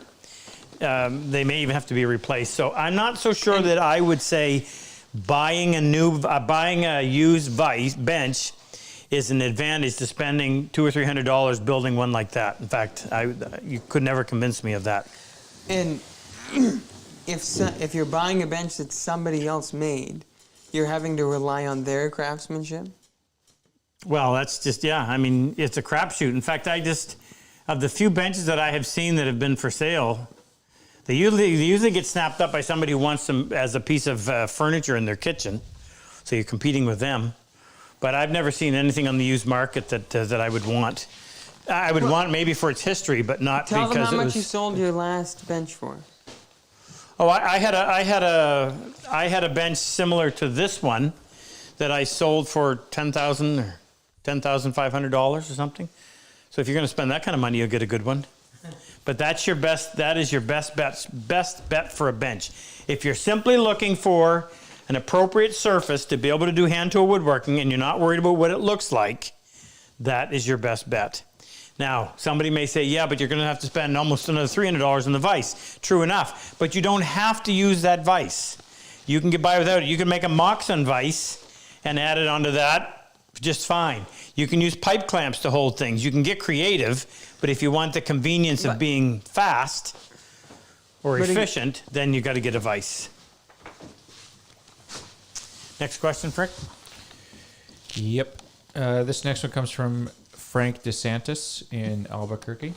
they may even have to be replaced. So I'm not so sure that I would say buying a used bench is an advantage to spending $200 or $300 building one like that. In fact, you could never convince me of that. And if you're buying a bench that somebody else made, you're having to rely on their craftsmanship? Well, that's just, yeah, I mean, it's a crapshoot. In fact, of the few benches that I have seen that have been for sale, they usually get snapped up by somebody who wants them as a piece of furniture in their kitchen. So you're competing with them. But I've never seen anything on the used market that I would want. I would want maybe for its history, but not Tell because them how it much was. you sold your last bench for. Oh, I had a bench similar to this one that I sold for $10,000 or $10,500 or something. So if you're going to spend that kind of money, you'll get a good one. But that's your best. That is your best bet for a bench. If you're simply looking for an appropriate surface to be able to do hand tool woodworking, and you're not worried about what it looks like, that is your best bet. Now, somebody may say, yeah, but you're going to have to spend almost another $300 on the vise. True enough, but you don't have to use that vise. You can get by without it. You can make a Moxon vise and add it onto that just fine. You can use pipe clamps to hold things. You can get creative, but if you want the convenience of being fast or efficient, then you got to get a vise. Next question, Frick. Yep. This next one comes from Frank DeSantis in Albuquerque.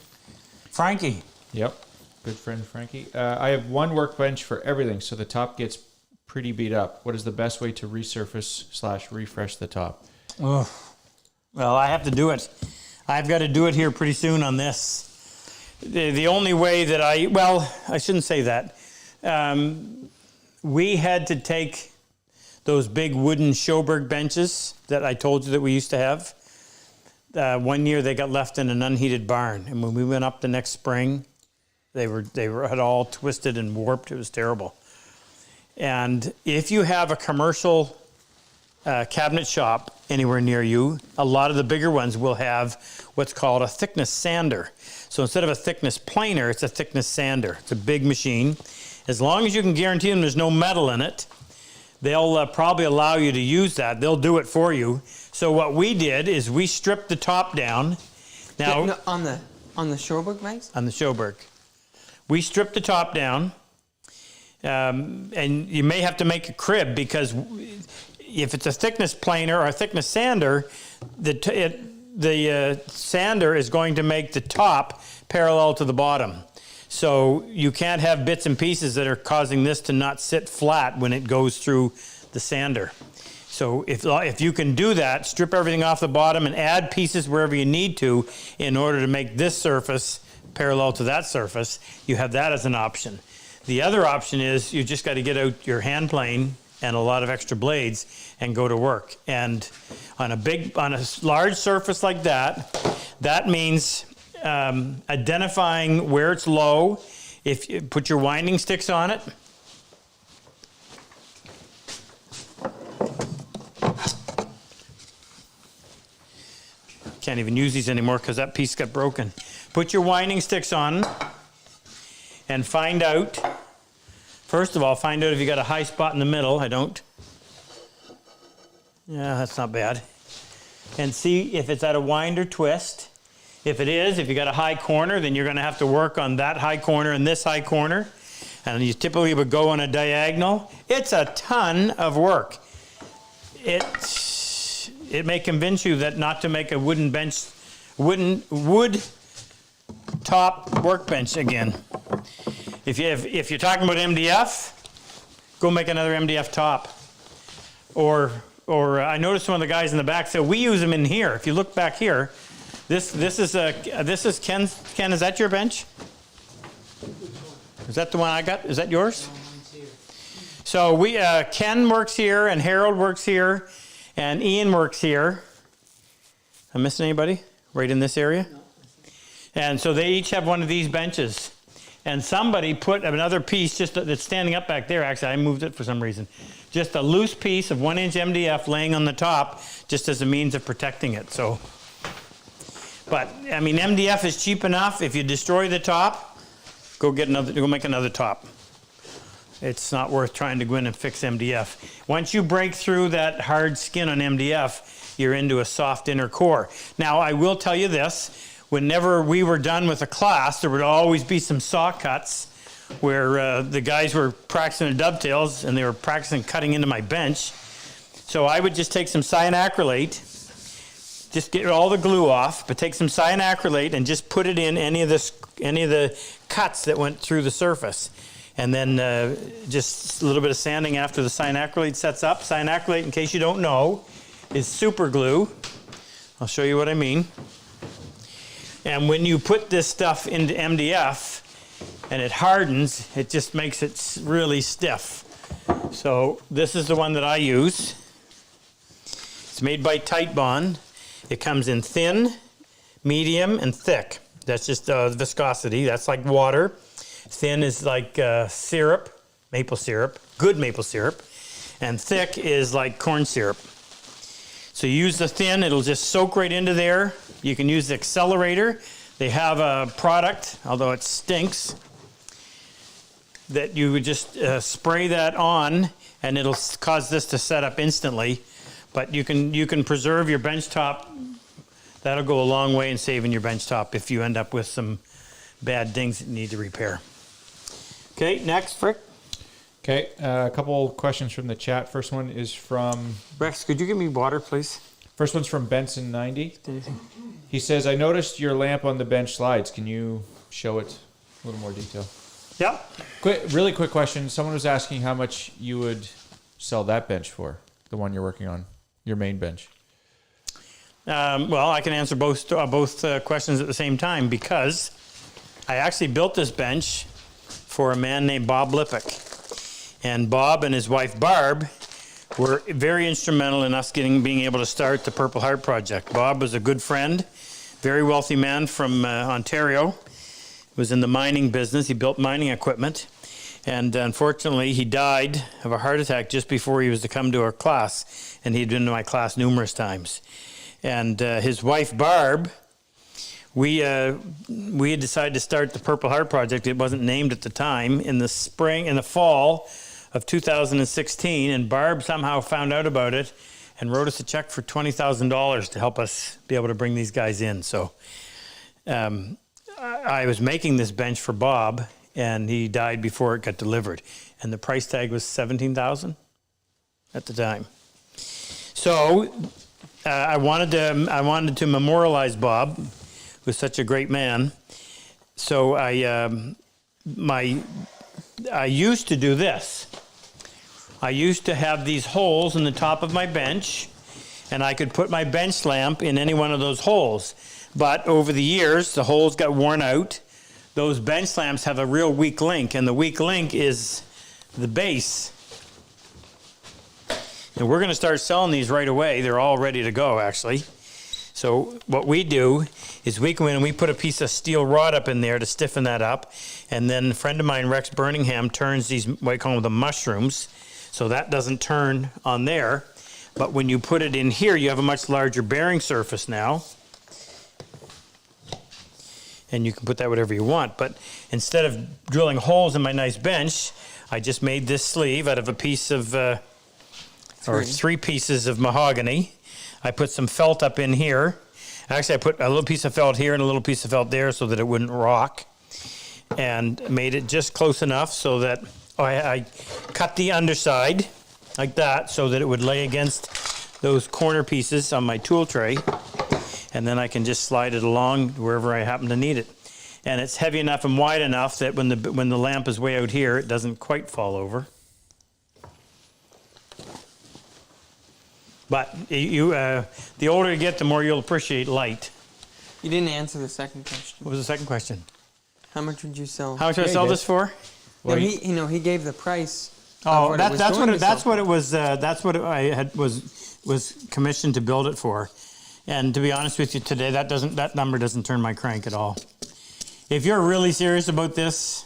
Frankie. Yep. Good friend Frankie. I have one workbench for everything, so the top gets pretty beat up. What is the best way to resurface / refresh the top? Oh, well, I have to do it. I've got to do it here pretty soon on this. The only way that I shouldn't say that. We had to take those big wooden Schoberg benches that I told you that we used to have. One year they got left in an unheated barn, and when we went up the next spring, they had all twisted and warped. It was terrible. And if you have a commercial cabinet shop anywhere near you, a lot of the bigger ones will have what's called a thickness sander. So instead of a thickness planer, it's a thickness sander. It's a big machine. As long as you can guarantee them there's no metal in it, they'll probably allow you to use that. They'll do it for you. So what we did is we stripped the top down. Now No, on the Schoberg vise? on the Schoberg, we stripped the top down, and you may have to make a crib because if it's a thickness planer or a thickness sander, the sander is going to make the top parallel to the bottom. So you can't have bits and pieces that are causing this to not sit flat when it goes through the sander. So if you can do that, strip everything off the bottom and add pieces wherever you need to in order to make this surface parallel to that surface, you have that as an option. The other option is you just got to get out your hand plane and a lot of extra blades and go to work. And on a large surface like that, that means identifying where it's low. If you put your winding sticks on it. Can't even use these anymore because that piece got broken. Put your winding sticks on and find out. First of all, find out if you got a high spot in the middle. I don't. Yeah, that's not bad. And see if it's at a wind or twist. If it is, if you got a high corner, then you're going to have to work on that high corner and this high corner. And you typically would go on a diagonal. It's a ton of work. It may convince you that not to make a wood top workbench again. If you're talking about MDF, go make another MDF top. Or I noticed one of the guys in the back said we use them in here. If you look back here, this is Ken's. Ken, is that your bench? Is that the one I got? Is that yours? So Ken works here, and Harold works here, and Ian works here. Am I missing anybody? Right in this area? And so they each have one of these benches. And somebody put another piece just that's standing up back there. Actually, I moved it for some reason. Just a loose piece of 1-inch MDF laying on the top just as a means of protecting it. So, but I mean, MDF is cheap enough. If you destroy the top, go make another top. It's not worth trying to go in and fix MDF. Once you break through that hard skin on MDF, you're into a soft inner core. Now, I will tell you this. Whenever we were done with a class, there would always be some saw cuts where the guys were practicing the dovetails and they were practicing cutting into my bench. So I would just take some cyanacrylate, just get all the glue off, but take some cyanacrylate and just put it in any of the cuts that went through the surface. And then just a little bit of sanding after the cyanacrylate sets up. Cyanacrylate, in case you don't know, is super glue. I'll show you what I mean. And when you put this stuff into MDF and it hardens, it just makes it really stiff. So this is the one that I use. It's made by Titebond. It comes in thin, medium, and thick. That's just viscosity. That's like water. Thin is like syrup, maple syrup, good maple syrup. And thick is like corn syrup. So you use the thin, it'll just soak right into there. You can use the accelerator. They have a product, although it stinks, that you would just spray that on and it'll cause this to set up instantly. But you can preserve your bench top. That'll go a long way in saving your bench top if you end up with some bad dings that you need to repair. Okay, next, Frick. Okay, a couple questions from the chat. First one is from... Rex, could you give me water, please? First one's from Benson90. He says, I noticed your lamp on the bench slides. Can you show it a little more detail? Yep. Really quick question. Someone was asking how much you would sell that bench for, the one you're working on, your main bench. Well, I can answer both questions at the same time because I actually built this bench for a man named Bob Lippick. And Bob and his wife Barb were very instrumental in us being able to start the Purple Heart Project. Bob was a good friend, very wealthy man from Ontario, was in the mining business. He built mining equipment. And unfortunately, he died of a heart attack just before he was to come to our class. And he'd been to my class numerous times. And his wife Barb, we had decided to start the Purple Heart Project. It wasn't named at the time. In the fall of 2016, and Barb somehow found out about it and wrote us a check for $20,000 to help us be able to bring these guys in. So I was making this bench for Bob, and he died before it got delivered. And the price tag was $17,000 at the time. So I wanted to memorialize Bob, who was such a great man. So I used to do this. I used to have these holes in the top of my bench, and I could put my bench lamp in any one of those holes. But over the years, the holes got worn out. Those bench lamps have a real weak link, and the weak link is the base. And we're going to start selling these right away. They're all ready to go, actually. So what we do is we go in and we put a piece of steel rod up in there to stiffen that up. And then a friend of mine, Rex Birmingham, turns these, what I call them, the mushrooms. So that doesn't turn on there. But when you put it in here, you have a much larger bearing surface now. And you can put that whatever you want. But instead of drilling holes in my nice bench, I just made this sleeve out of a piece of, or 3 pieces of mahogany. I put some felt up in here. Actually, I put a little piece of felt here and a little piece of felt there so that it wouldn't rock. And made it just close enough so that I cut the underside like that so that it would lay against those corner pieces on my tool tray. And then I can just slide it along wherever I happen to need it. And it's heavy enough and wide enough that when the lamp is way out here, it doesn't quite fall over. But the older you get, the more you'll appreciate light. You didn't answer the second question. What was the second question? How much would you sell? How much did I sell this for? No, he gave the price. Oh, that's what it was. That's what I had was commissioned to build it for. And to be honest with you, today that number doesn't turn my crank at all. If you're really serious about this,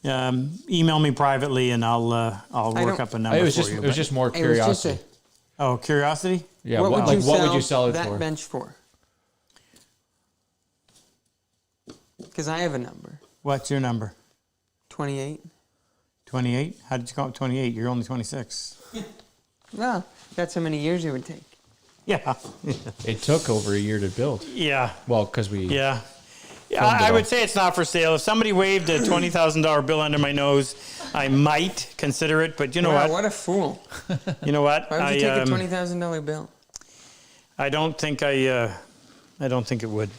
email me privately and I'll work don't- up a number It was for just you. it was but- just more It was just curiosity. Oh, curiosity? Yeah. what What, would you like, what sell would you sell it that for? bench for? Because I have a number. What's your number? 28. 28? How did you come up with 28? You're only 26. Well, that's how many years it would take. Yeah. It took over a year to build. Yeah. Well, because we. Yeah. Filmed it I all. would say it's not for sale. If somebody waved a $20,000 bill under my nose, I might consider it. But you know Wow, what? what a fool. You know what? Why would you take a $20,000 bill? I don't think I don't think it would.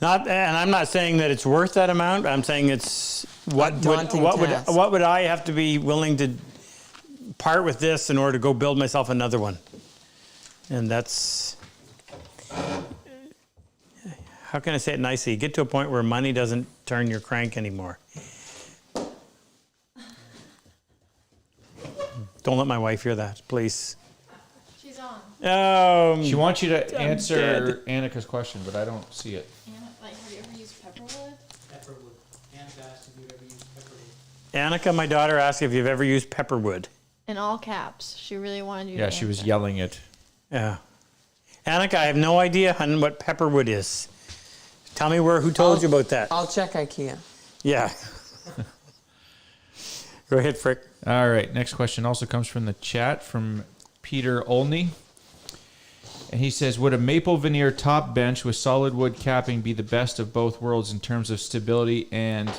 Not, and I'm not saying that it's worth that amount. I'm saying it's what daunting task. what would I have to be willing to part with this in order to go build myself another one? And that's, how can I say it nicely? You get to a point where money doesn't turn your crank anymore. Don't let my wife hear that, please. She's on. She wants you to answer dead. Annika's question, but I don't see it. Anna, like, have you ever used pepperwood? Pepperwood. Anne's asked if you've ever used pepperwood. Annika, my daughter, asked if you've ever used pepperwood. In all caps. She really wanted you Yeah, to she was answer. yelling it. Yeah. Annika, I have no idea, hun, what pepperwood is. Tell me who told you about that. I'll check IKEA. Yeah. Go ahead, Frick. All right. Next question also comes from the chat from Peter Olney. And he says, would a maple veneer top bench with solid wood capping be the best of both worlds in terms of stability and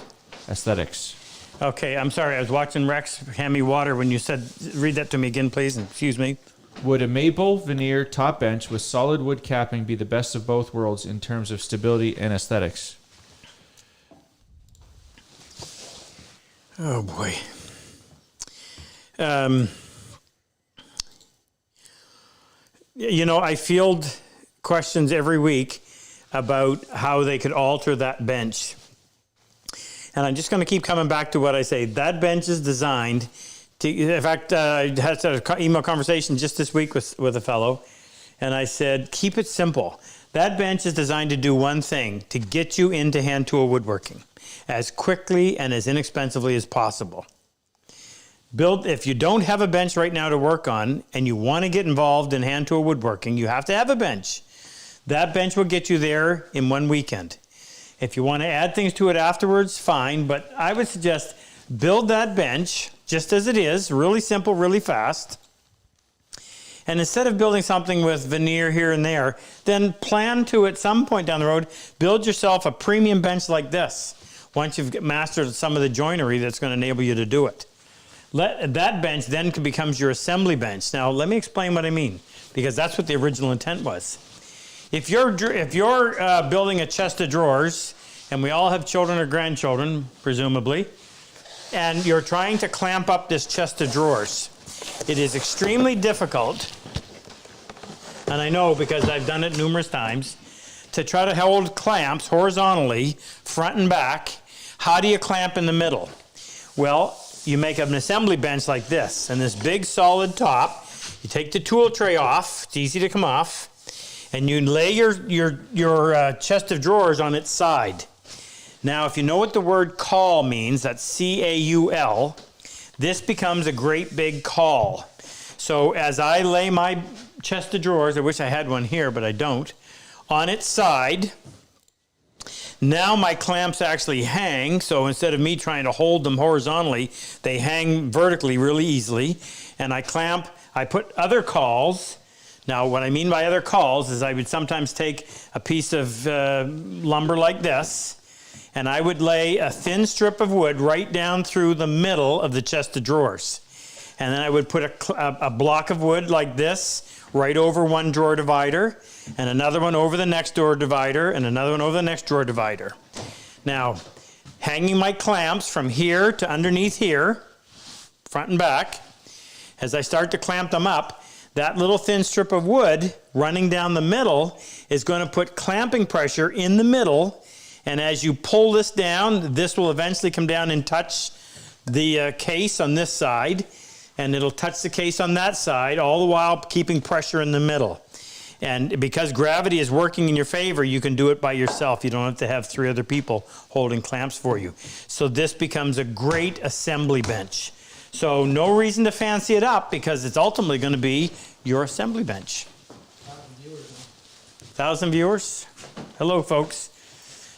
aesthetics? Okay, I'm sorry. I was watching Rex hand me water when you said, read that to me again, please. And excuse me. Would a maple veneer top bench with solid wood capping be the best of both worlds in terms of stability and aesthetics? Oh, boy. You know, I field questions every week about how they could alter that bench. And I'm just going to keep coming back to what I say. That bench is designed to, in fact, I had an email conversation just this week with a fellow, and I said, keep it simple. That bench is designed to do one thing, to get you into hand tool woodworking as quickly and as inexpensively as possible. If you don't have a bench right now to work on and you want to get involved in hand tool woodworking, you have to have a bench. That bench will get you there in one weekend. If you want to add things to it afterwards, fine, but I would suggest build that bench just as it is, really simple, really fast. And instead of building something with veneer here and there, then plan to, at some point down the road, build yourself a premium bench like this once you've mastered some of the joinery that's going to enable you to do it. That bench then becomes your assembly bench. Now, let me explain what I mean, because that's what the original intent was. If you're building a chest of drawers, and we all have children or grandchildren, presumably, and you're trying to clamp up this chest of drawers, it is extremely difficult, and I know because I've done it numerous times, to try to hold clamps horizontally, front and back. How do you clamp in the middle? Well, you make an assembly bench like this, and this big solid top. You take the tool tray off, it's easy to come off, and you lay your chest of drawers on its side. Now, if you know what the word caul means, that's C-A-U-L, this becomes a great big caul. So as I lay my chest of drawers, I wish I had one here, but I don't, on its side, now my clamps actually hang, so instead of me trying to hold them horizontally, they hang vertically really easily, and I put other cauls. Now, what I mean by other cauls is I would sometimes take a piece of lumber like this, and I would lay a thin strip of wood right down through the middle of the chest of drawers. And then I would put a block of wood like this right over one drawer divider, and another one over the next drawer divider, and another one over the next drawer divider. Now, hanging my clamps from here to underneath here, front and back, as I start to clamp them up, that little thin strip of wood running down the middle is going to put clamping pressure in the middle, and as you pull this down, this will eventually come down and touch the case on this side, and it'll touch the case on that side, all the while keeping pressure in the middle. And because gravity is working in your favor, you can do it by yourself. You don't have to have 3 other people holding clamps for you. So this becomes a great assembly bench. So no reason to fancy it up because it's ultimately going to be your assembly bench. 1,000 viewers. Hello, folks.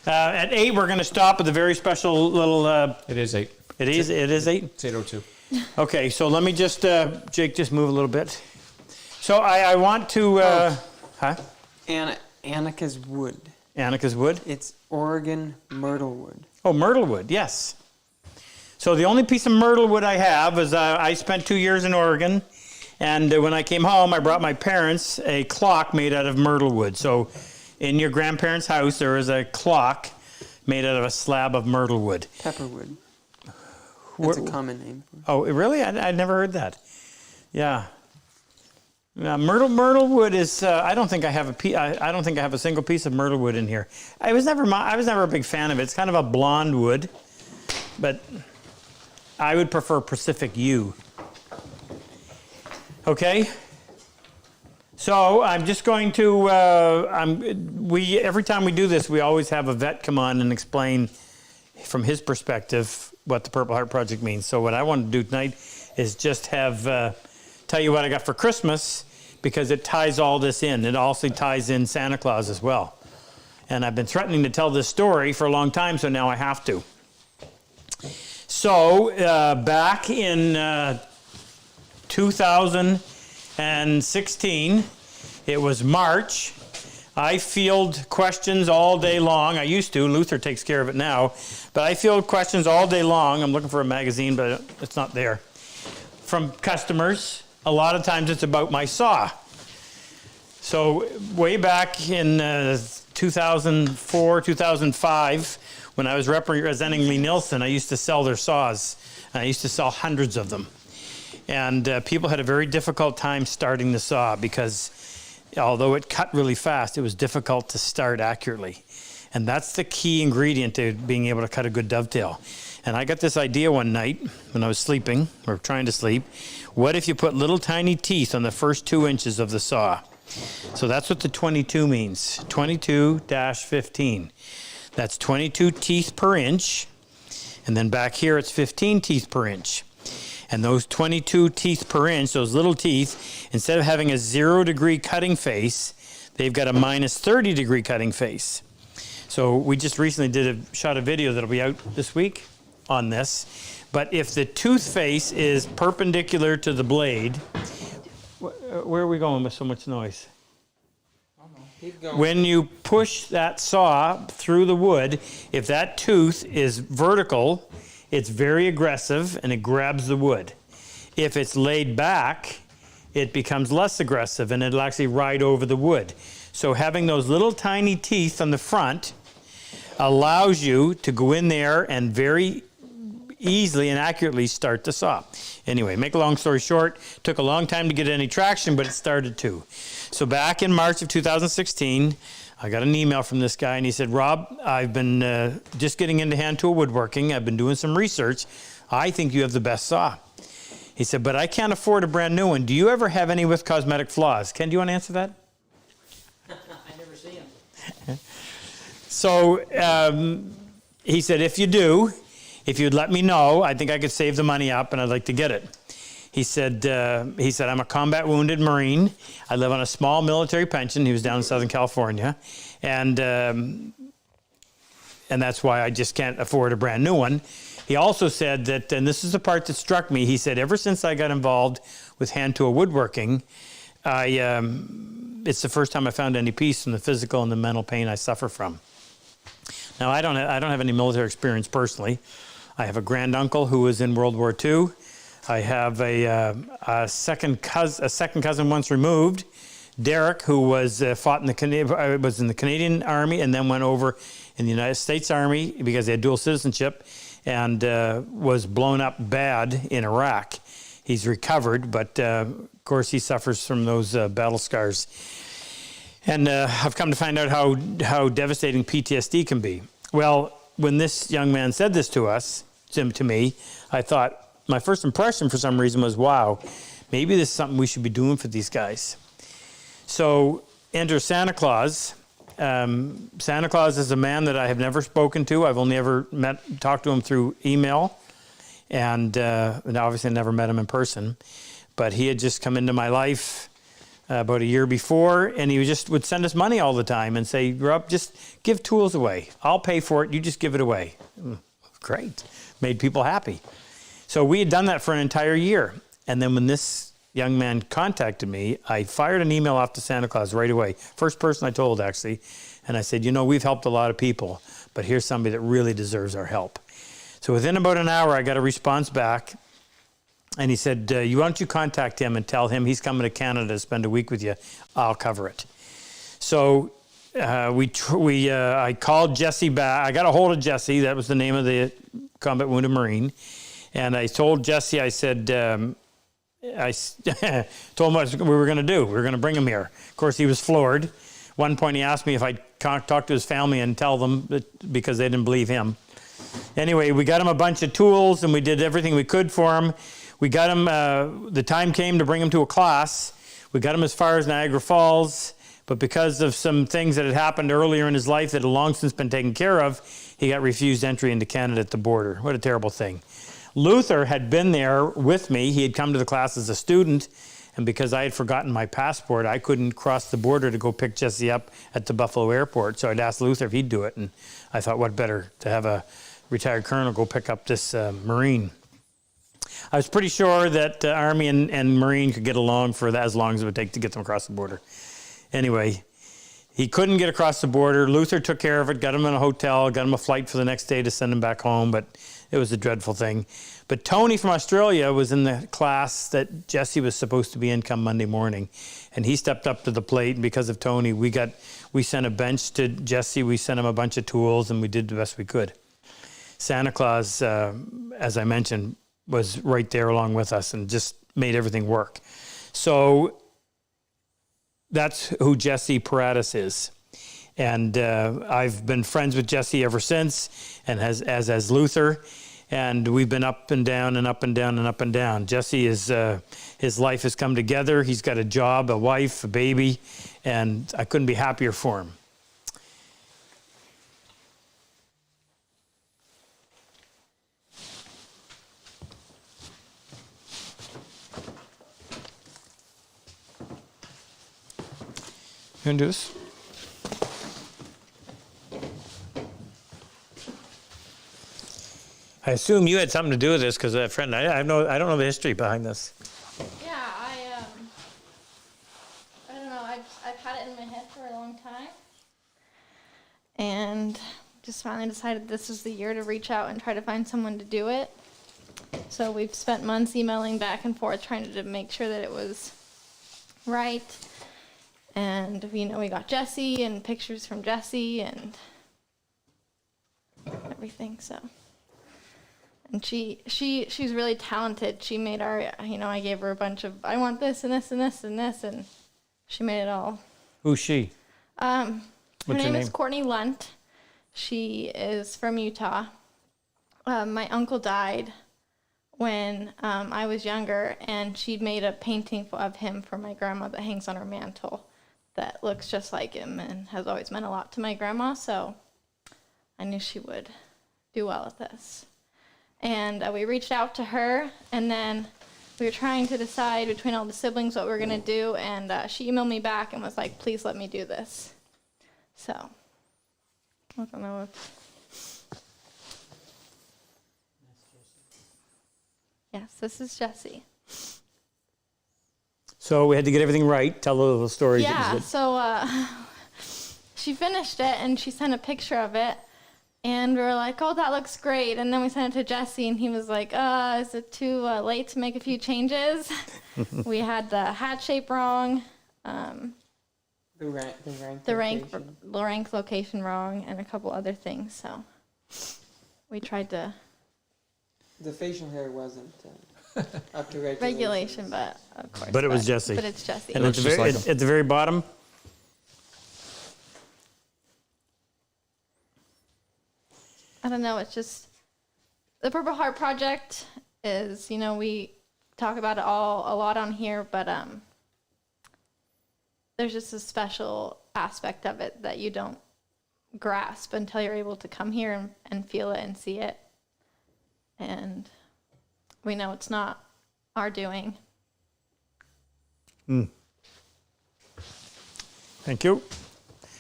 At 8, we're going to stop with a very special little... It is 8. It is 8? It's 8:02. Okay, so let me just, Jake, just move a little bit. So I want to... Huh? Annika's wood. Annika's wood? It's Oregon myrtle wood. Oh, myrtle wood, yes. So the only piece of myrtle wood I have is I spent 2 years in Oregon, and when I came home, I brought my parents a clock made out of myrtle wood. So in your grandparents' house, there is a clock made out of a slab of myrtle wood. Pepperwood. That's a common name. Oh, really? I'd never heard that. Yeah. Myrtle wood is. I don't think I have I don't think I have a single piece of myrtle wood in here. I was never a big fan of it. It's kind of a blonde wood, but I would prefer Pacific yew. Okay. So I'm just going to. Every time we do this, we always have a vet come on and explain from his perspective what the Purple Heart Project means. So what I want to do tonight is just have tell you what I got for Christmas, because it ties all this in. It also ties in Santa Claus as well. And I've been threatening to tell this story for a long time, so now I have to. So back in 2016, it was March. I field questions all day long. I used to. Luther takes care of it now. But I field questions all day long. I'm looking for a magazine, but it's not there. From customers. A lot of times it's about my saw. So way back in 2004, 2005, when I was representing Lee Nielsen, I used to sell their saws. And I used to sell hundreds of them. And people had a very difficult time starting the saw because although it cut really fast, it was difficult to start accurately. And that's the key ingredient to being able to cut a good dovetail. And I got this idea one night when I was sleeping, or trying to sleep. What if you put little tiny teeth on the first 2 inches of the saw? So that's what the 22 means, 22-15. That's 22 teeth per inch. And then back here it's 15 teeth per inch. And those 22 teeth per inch, those little teeth, instead of having a 0 degree cutting face, they've got a minus 30 degree cutting face. So we just recently shot a video that'll be out this week on this. But if the tooth face is perpendicular to the blade, where are we going with so much noise? Keep going. When you push that saw through the wood, if that tooth is vertical, it's very aggressive and it grabs the wood. If it's laid back, it becomes less aggressive and it'll actually ride over the wood. So having those little tiny teeth on the front allows you to go in there and very easily and accurately start the saw. Anyway, make a long story short, took a long time to get any traction, but it started to. So back in March of 2016, I got an email from this guy and he said, Rob, I've been just getting into hand tool woodworking. I've been doing some research. I think you have the best saw. He said, but I can't afford a brand new one. Do you ever have any with cosmetic flaws? Ken, do you want to answer that? I never see them. So he said, if you do, if you'd let me know, I think I could save the money up and I'd like to get it. He said, I'm a combat wounded Marine. I live on a small military pension. He was down in Southern California. And that's why I just can't afford a brand new one. He also said that, and this is the part that struck me, he said, ever since I got involved with hand tool woodworking, it's the first time I found any peace from the physical and the mental pain I suffer from. Now, I don't have any military experience personally. I have a granduncle who was in World War II. I have a second cousin once removed, Derek, who was fought in the was in the Canadian Army and then went over in the United States Army because they had dual citizenship and was blown up bad in Iraq. He's recovered, but of course he suffers from those battle scars. And I've come to find out how devastating PTSD can be. Well, when this young man said this to me, I thought, my first impression for some reason was, wow, maybe this is something we should be doing for these guys. So enter Santa Claus. Santa Claus is a man that I have never spoken to. I've only ever talked to him through email, and obviously never met him in person. But he had just come into my life about a year before, and he just would send us money all the time and say, Rob, just give tools away. I'll pay for it. You just give it away. Great. Made people happy. So we had done that for an entire year. And then when this young man contacted me, I fired an email off to Santa Claus right away. First person I told, actually. And I said, we've helped a lot of people, but here's somebody that really deserves our help. So within about an hour, I got a response back. And he said, why don't you contact him and tell him he's coming to Canada to spend a week with you. I'll cover it. So I called Jesse back. I got a hold of Jesse. That was the name of the combat wounded Marine. And I told Jesse, I said, I told him what we were going to do. We were going to bring him here. Of course, he was floored. One point, he asked me if I'd talk to his family and tell them because they didn't believe him. Anyway, we got him a bunch of tools, and we did everything we could for him. We got him, the time came to bring him to a class. We got him as far as Niagara Falls, but because of some things that had happened earlier in his life that had long since been taken care of, he got refused entry into Canada at the border. What a terrible thing. Luther had been there with me. He had come to the class as a student, and because I had forgotten my passport, I couldn't cross the border to go pick Jesse up at the Buffalo airport. So I'd asked Luther if he'd do it, and I thought, what better to have a retired colonel go pick up this Marine. I was pretty sure that Army and Marine could get along for that as long as it would take to get them across the border. Anyway, he couldn't get across the border. Luther took care of it, got him in a hotel, got him a flight for the next day to send him back home, but it was a dreadful thing. But Tony from Australia was in the class that Jesse was supposed to be in come Monday morning, and he stepped up to the plate. And because of Tony, we sent a bench to Jesse. We sent him a bunch of tools, and we did the best we could. Santa Claus, as I mentioned, was right there along with us and just made everything work. So that's who Jesse Paratus is. And I've been friends with Jesse ever since, and as Luther, and we've been up and down and up and down and up and down. Jesse is his life has come together. He's got a job, a wife, a baby, and I couldn't be happier for him. You want to do this? I assume you had something to do with this because a friend. I don't know the history behind this. Yeah, I don't know. I've had it in my head for a long time, and just finally decided this is the year to reach out and try to find someone to do it. So we've spent months emailing back and forth trying to make sure that it was right. And we got Jesse and pictures from Jesse and everything. So. And she's really talented. She made our, I gave her a bunch of, I want this and this and this and this, and she made it all. Who's she? Her What's her name name? is Courtney Lunt. She is from Utah. My uncle died when I was younger, and she made a painting of him for my grandma that hangs on her mantle that looks just like him and has always meant a lot to my grandma, so I knew she would do well at this. And we reached out to her, and then we were trying to decide between all the siblings what we were going to do, and she emailed me back and was like, please let me do this. So, I don't know if... Yes, this is Jesse. So we had to get everything right. Tell a little story. Yeah, so she finished it, and she sent a picture of it. And we were like, oh, that looks great. And then we sent it to Jesse, and he was like, is it too late to make a few changes? We had the hat shape wrong, The rank location wrong, and a couple other things. So we tried to... The facial hair wasn't up to regulation, but of course. But it was Jesse. But it's Jesse. And at the very bottom? I don't know, it's just, the Purple Heart Project is, we talk about it a lot on here, but there's just a special aspect of it that you don't grasp until you're able to come here and feel it and see it. And we know it's not our doing. Thank you.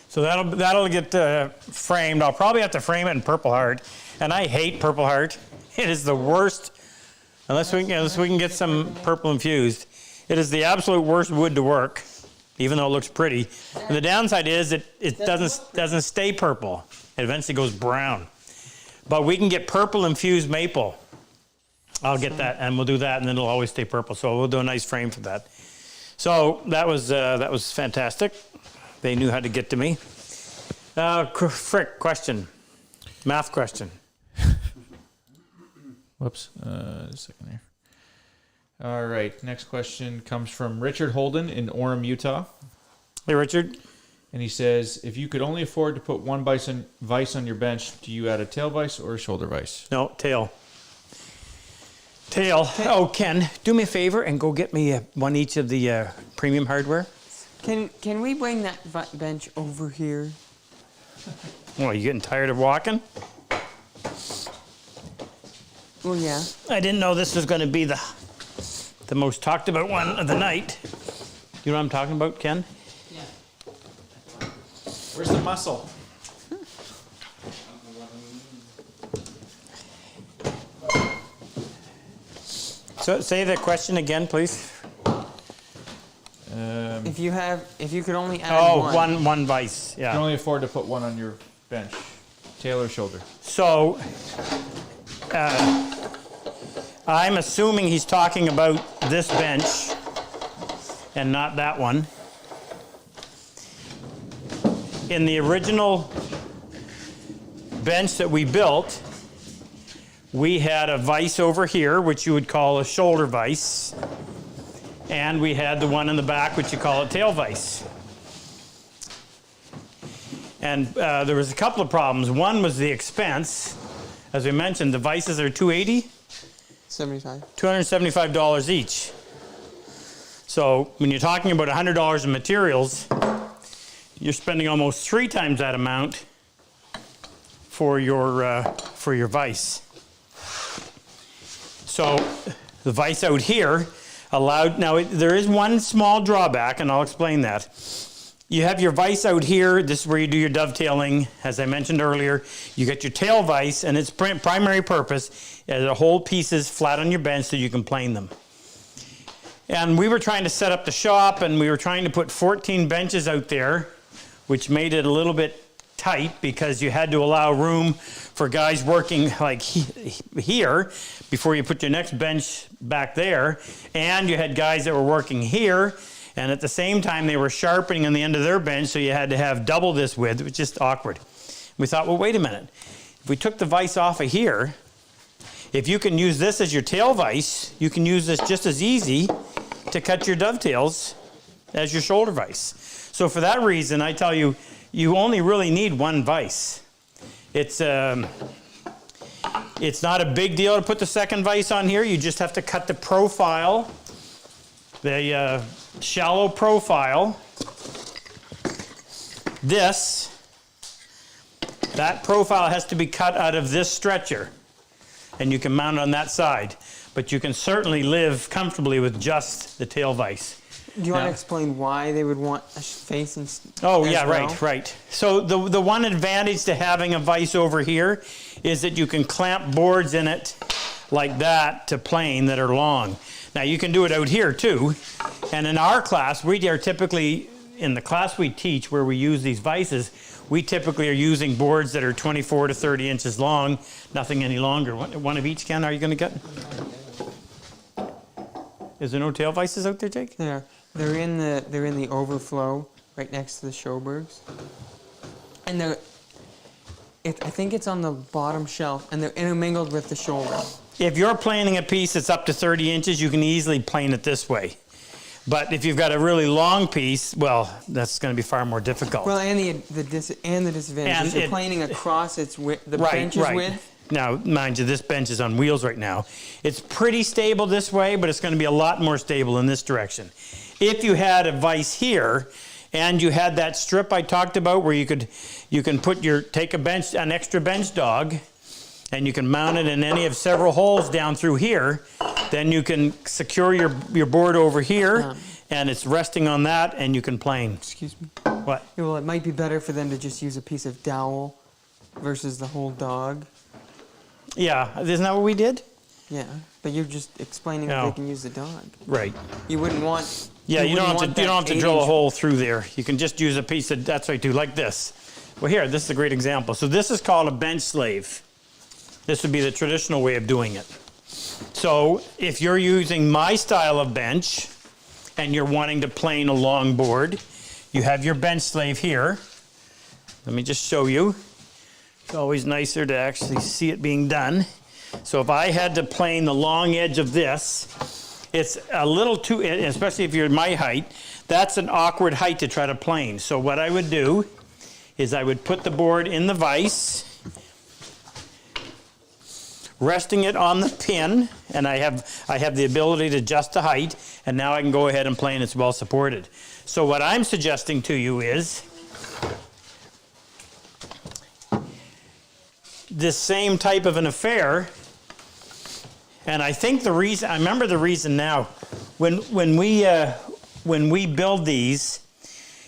So that'll get framed. I'll probably have to frame it in Purple Heart, and I hate Purple Heart. It is the worst. Unless we can get some purple infused, it is the absolute worst wood to work. Even though it looks pretty, and the downside is it doesn't stay purple. It eventually goes brown. But we can get purple infused maple. I'll get that, and we'll do that, and then it'll always stay purple. So we'll do a nice frame for that. So that was fantastic. They knew how to get to me. Frick, question. Math question. Whoops. A second here. All right. Next question comes from Richard Holden in Orem, Utah. Hey, Richard. And he says, if you could only afford to put one vise on your bench, do you add a tail vise or a shoulder vise? No, tail. Tail. Oh, Ken, do me a favor and go get me one each of the premium hardware. Can we bring that bench over here? Oh, you getting tired of walking? Well, yeah. I didn't know this was going to be the most talked about one of the night. You know what I'm talking about, Ken? Yeah. Where's the muscle? So say the question again, please. If you could only add one vise. You Yeah. can only afford to put one on your bench, tail or shoulder. So I'm assuming he's talking about this bench and not that one. In the original bench that we built, we had a vise over here, which you would call a shoulder vise, and we had the one in the back, which you call a tail vise. And there was a couple of problems. One was the expense. As we mentioned, the vices are $280, 75. $275 each. So when you're talking about $100 in materials, you're spending almost 3 times that amount for your vise. So the vise out here allowed. Now there is one small drawback, and I'll explain that. You have your vise out here. This is where you do your dovetailing. As I mentioned earlier, you get your tail vise, and its primary purpose is to hold pieces flat on your bench so you can plane them. And we were trying to set up the shop, and we were trying to put 14 benches out there, which made it a little bit tight because you had to allow room for guys working like here before you put your next bench back there. And you had guys that were working here, and at the same time they were sharpening on the end of their bench, so you had to have double this width. It was just awkward. We thought, well, wait a minute. If we took the vise off of here, if you can use this as your tail vise, you can use this just as easy to cut your dovetails as your shoulder vise. So for that reason, I tell you, you only really need one vise. It's not a big deal to put the second vise on here. You just have to cut the profile, the shallow profile. That profile has to be cut out of this stretcher, and you can mount it on that side. But you can certainly live comfortably with just the tail vise. Do you want to explain why they would want a face and? Oh yeah, right. So the one advantage to having a vise over here is that you can clamp boards in it like that to plane that are long. Now you can do it out here too. And in our class, we are typically, in the class we teach where we use these vices, we typically are using boards that are 24 to 30 inches long, nothing any longer. One of each, Ken, are you going to get? Is there no tail vices out there, Jake? They're in the overflow right next to the Schobergs, and I think it's on the bottom shelf, and they're intermingled with the shoulder. If you're planing a piece that's up to 30 inches, you can easily plane it this way. But if you've got a really long piece, well, that's going to be far more difficult. Well, and the disadvantage is you're planing across its width, the bench's width. Now, mind you, this bench is on wheels right now. It's pretty stable this way, but it's going to be a lot more stable in this direction. If you had a vise here, and you had that strip I talked about where you can take an extra bench dog, and you can mount it in any of several holes down through here. Then you can secure your board over here, and it's resting on that, and you can plane. Excuse me. What? Yeah, well, it might be better for them to just use a piece of dowel versus the whole dog. Yeah, isn't that what we did? Yeah, but you're just explaining that No. they can use the dog. Right. You wouldn't want. Yeah, you don't have to drill a 8-inch hole through there. You can just use a piece of, that's right too, like this. Well here, this is a great example. So this is called a bench slave. This would be the traditional way of doing it. So if you're using my style of bench and you're wanting to plane a long board, you have your bench slave here. Let me just show you. It's always nicer to actually see it being done. So if I had to plane the long edge of this, it's a little too, especially if you're my height, that's an awkward height to try to plane. So what I would do is I would put the board in the vise, resting it on the pin, and I have the ability to adjust the height, and now I can go ahead and plane. It's well supported. So what I'm suggesting to you is this same type of an affair, and I think the reason, I remember the reason now, when we build these,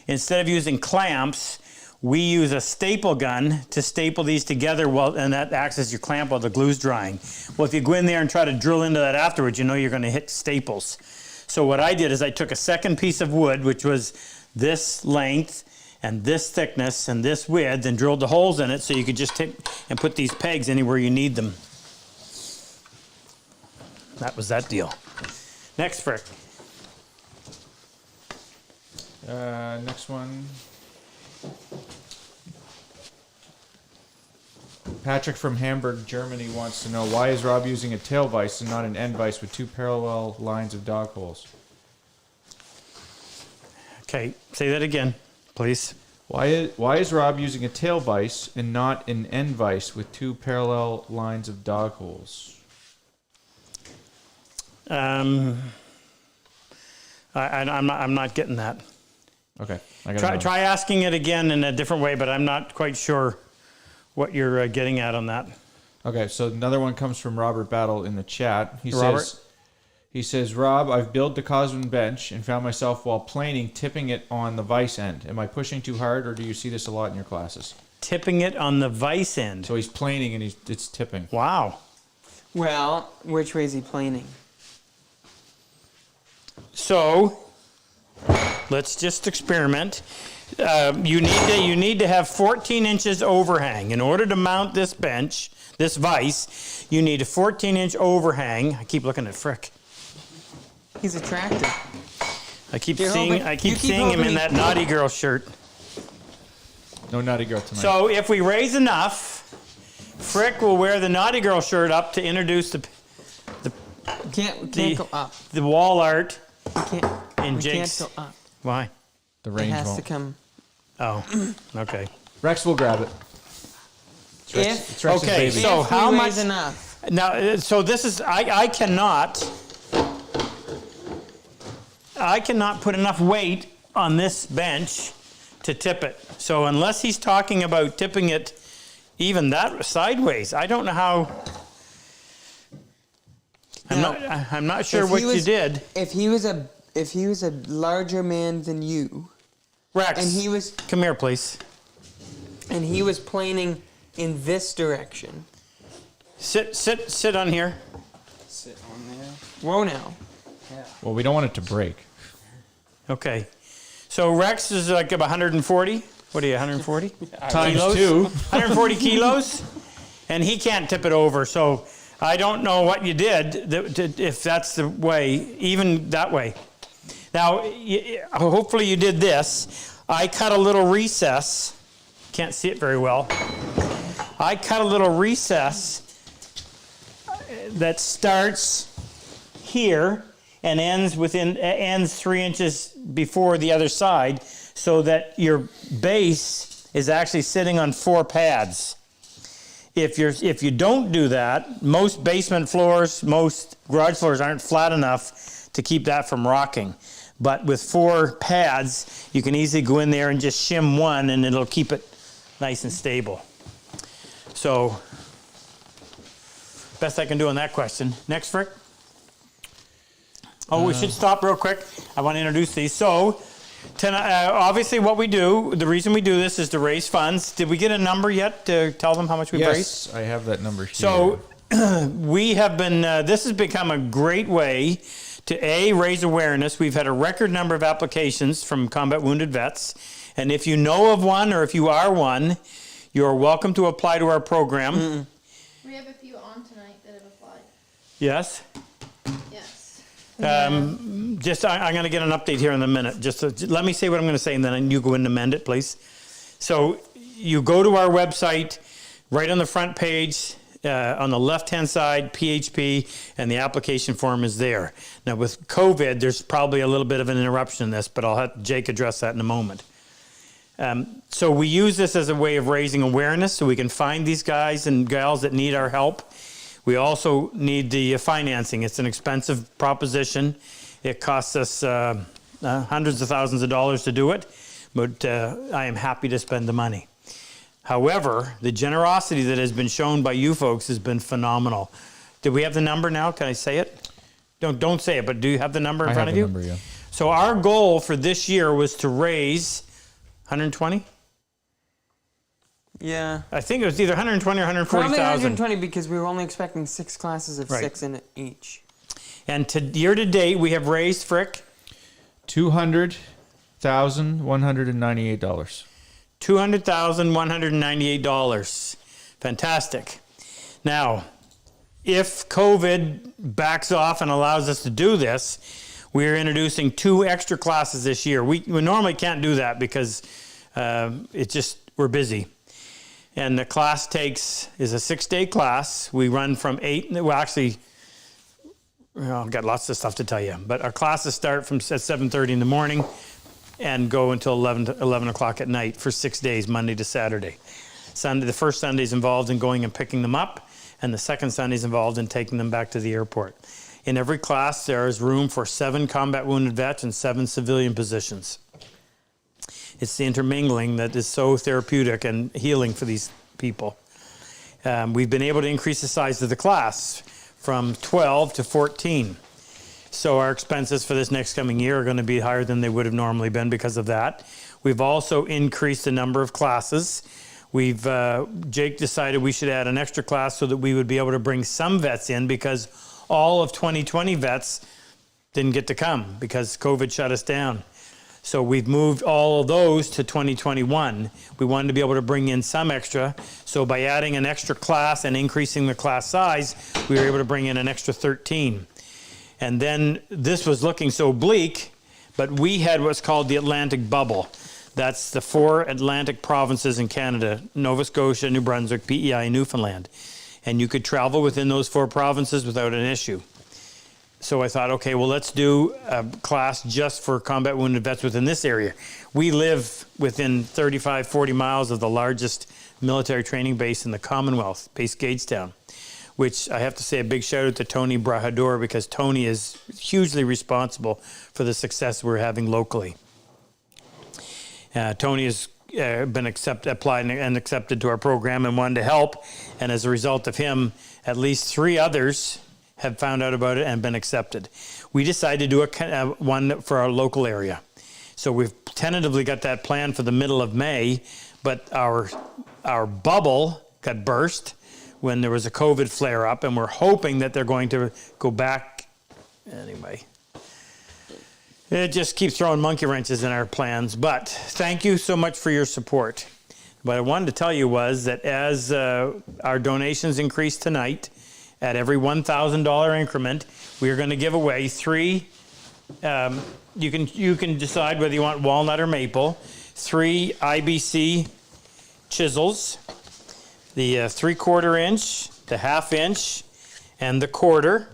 instead of using clamps, we use a staple gun to staple these together, and that acts as your clamp while the glue's drying. Well, if you go in there and try to drill into that afterwards, you know you're going to hit staples. So what I did is I took a second piece of wood, which was this length and this thickness and this width, and drilled the holes in it so you could just take and put these pegs anywhere you need them. That was that deal. Next, Frick. Next one. Patrick from Hamburg, Germany wants to know, why is Rob using a tail vise and not an end vise with two parallel lines of dog holes? Okay, say that again, please. Why is Rob using a tail vise and not an end vise with two parallel lines of dog holes? I'm not getting that. Okay. I got Try asking it again in a different way, but I'm not quite sure what you're getting at on that. Okay, so another one comes from Robert Battle in the chat. Robert? He says, Rob, I've built the Cosmon bench and found myself while planing tipping it on the vise end. Am I pushing too hard, or do you see this a lot in your classes? Tipping it on the vise end. So he's planing and it's tipping. Wow. Well, which way is he planing? So let's just experiment. You need to have 14 inches overhang. In order to mount this bench, this vise, you need a 14-inch overhang. I keep looking at Frick. He's a tractor. I keep You're seeing hoping- him in hoping- that naughty girl shirt. No naughty girl tonight. So if we raise enough, Frick will wear the naughty girl shirt up to introduce We can't go up. the wall art We can't. in We can't Jake's. go up. Why? the It range has to won't. come. Oh, okay. Rex will grab it. It's Rex's Okay, baby. so If how we much? raise enough. Now, so this is I cannot put enough weight on this bench to tip it. So unless he's talking about tipping it even that sideways, I don't know how. I'm not sure If what he you was- did. If he was a larger man than you, Rex, and he was come here, please. planing in this direction. Sit on here. Sit on there. Whoa now. Well, we don't want it to break. Okay. So Rex is like about 140. What are you, 140? Times Kilos? 2. 140 kilos, and he can't tip it over. So I don't know what you did, if that's the way, even that way. Now, hopefully you did this. I cut a little recess. Can't see it very well. I cut a little recess that starts here and ends 3 inches before the other side, so that your base is actually sitting on 4 pads. If you don't do that, most basement floors, most garage floors aren't flat enough to keep that from rocking. But with 4 pads, you can easily go in there and just shim one and it'll keep it nice and stable. So, best I can do on that question. Next, Frick. Oh, we should stop real quick. I want to introduce these. So, obviously what we do, the reason we do this is to raise funds. Did we get a number yet to tell them how much we've raised? Yes, I have that number here. So, we have been, this has become a great way to raise awareness. We've had a record number of applications from combat wounded vets. And if you know of one or if you are one, you're welcome to apply to our program. We have a few on tonight that have applied. Yes? Yes. I'm going to get an update here in a minute. Let me say what I'm going to say and then you go in and amend it, please. So you go to our website, right on the front page, on the left-hand side, PHP, and the application form is there. Now, with COVID, there's probably a little bit of an interruption in this, but I'll have Jake address that in a moment. So we use this as a way of raising awareness so we can find these guys and gals that need our help. We also need the financing. It's an expensive proposition. It costs us hundreds of thousands of dollars to do it, but I am happy to spend the money. However, the generosity that has been shown by you folks has been phenomenal. Do we have the number now? Can I say it? Don't say it, but do you have the number in front of you? I have the number, yeah. So our goal for this year was to raise 120? Yeah. I think it was either 120 or 140,000. Probably 120 because we were only expecting 6 classes of Right. 6 in it each. And year to date, we have raised, Frick, $200,198. $200,198. Fantastic. Now, if COVID backs off and allows us to do this, we are introducing 2 extra classes this year. We normally can't do that because we're busy. And the class is a 6-day class. We run from 8, I've got lots of stuff to tell you, but our classes start from at 7:30 in the morning and go until 11 o'clock at night for 6 days, Monday to Saturday. The first Sunday is involved in going and picking them up, and the second Sunday is involved in taking them back to the airport. In every class, there is room for 7 combat wounded vets and 7 civilian positions. It's the intermingling that is so therapeutic and healing for these people. We've been able to increase the size of the class from 12 to 14. So our expenses for this next coming year are going to be higher than they would have normally been because of that. We've also increased the number of classes. Jake decided we should add an extra class so that we would be able to bring some vets in because all of 2020 vets didn't get to come because COVID shut us down. So we've moved all of those to 2021. We wanted to be able to bring in some extra. So by adding an extra class and increasing the class size, we were able to bring in an extra 13. And then this was looking so bleak, but we had what's called the Atlantic bubble. That's the 4 Atlantic provinces in Canada, Nova Scotia, New Brunswick, PEI, and Newfoundland. And you could travel within those 4 provinces without an issue. So I thought, okay, well, let's do a class just for combat wounded vets within this area. We live within 35, 40 miles of the largest military training base in the Commonwealth, Base Gagetown, which I have to say a big shout out to Tony Brahador because Tony is hugely responsible for the success we're having locally. Tony has been applied and accepted to our program and wanted to help. And as a result of him, at least 3 others have found out about it and been accepted. We decided to do one for our local area. So we've tentatively got that planned for the middle of May, but our bubble got burst when there was a COVID flare-up, and we're hoping that they're going to go back. Anyway, it just keeps throwing monkey wrenches in our plans, but thank you so much for your support. What I wanted to tell you was that as our donations increase tonight, at every $1,000 increment, we are going to give away 3. You can decide whether you want walnut or maple. 3 IBC chisels, the 3/4 inch, the 1/2 inch, and the 1/4.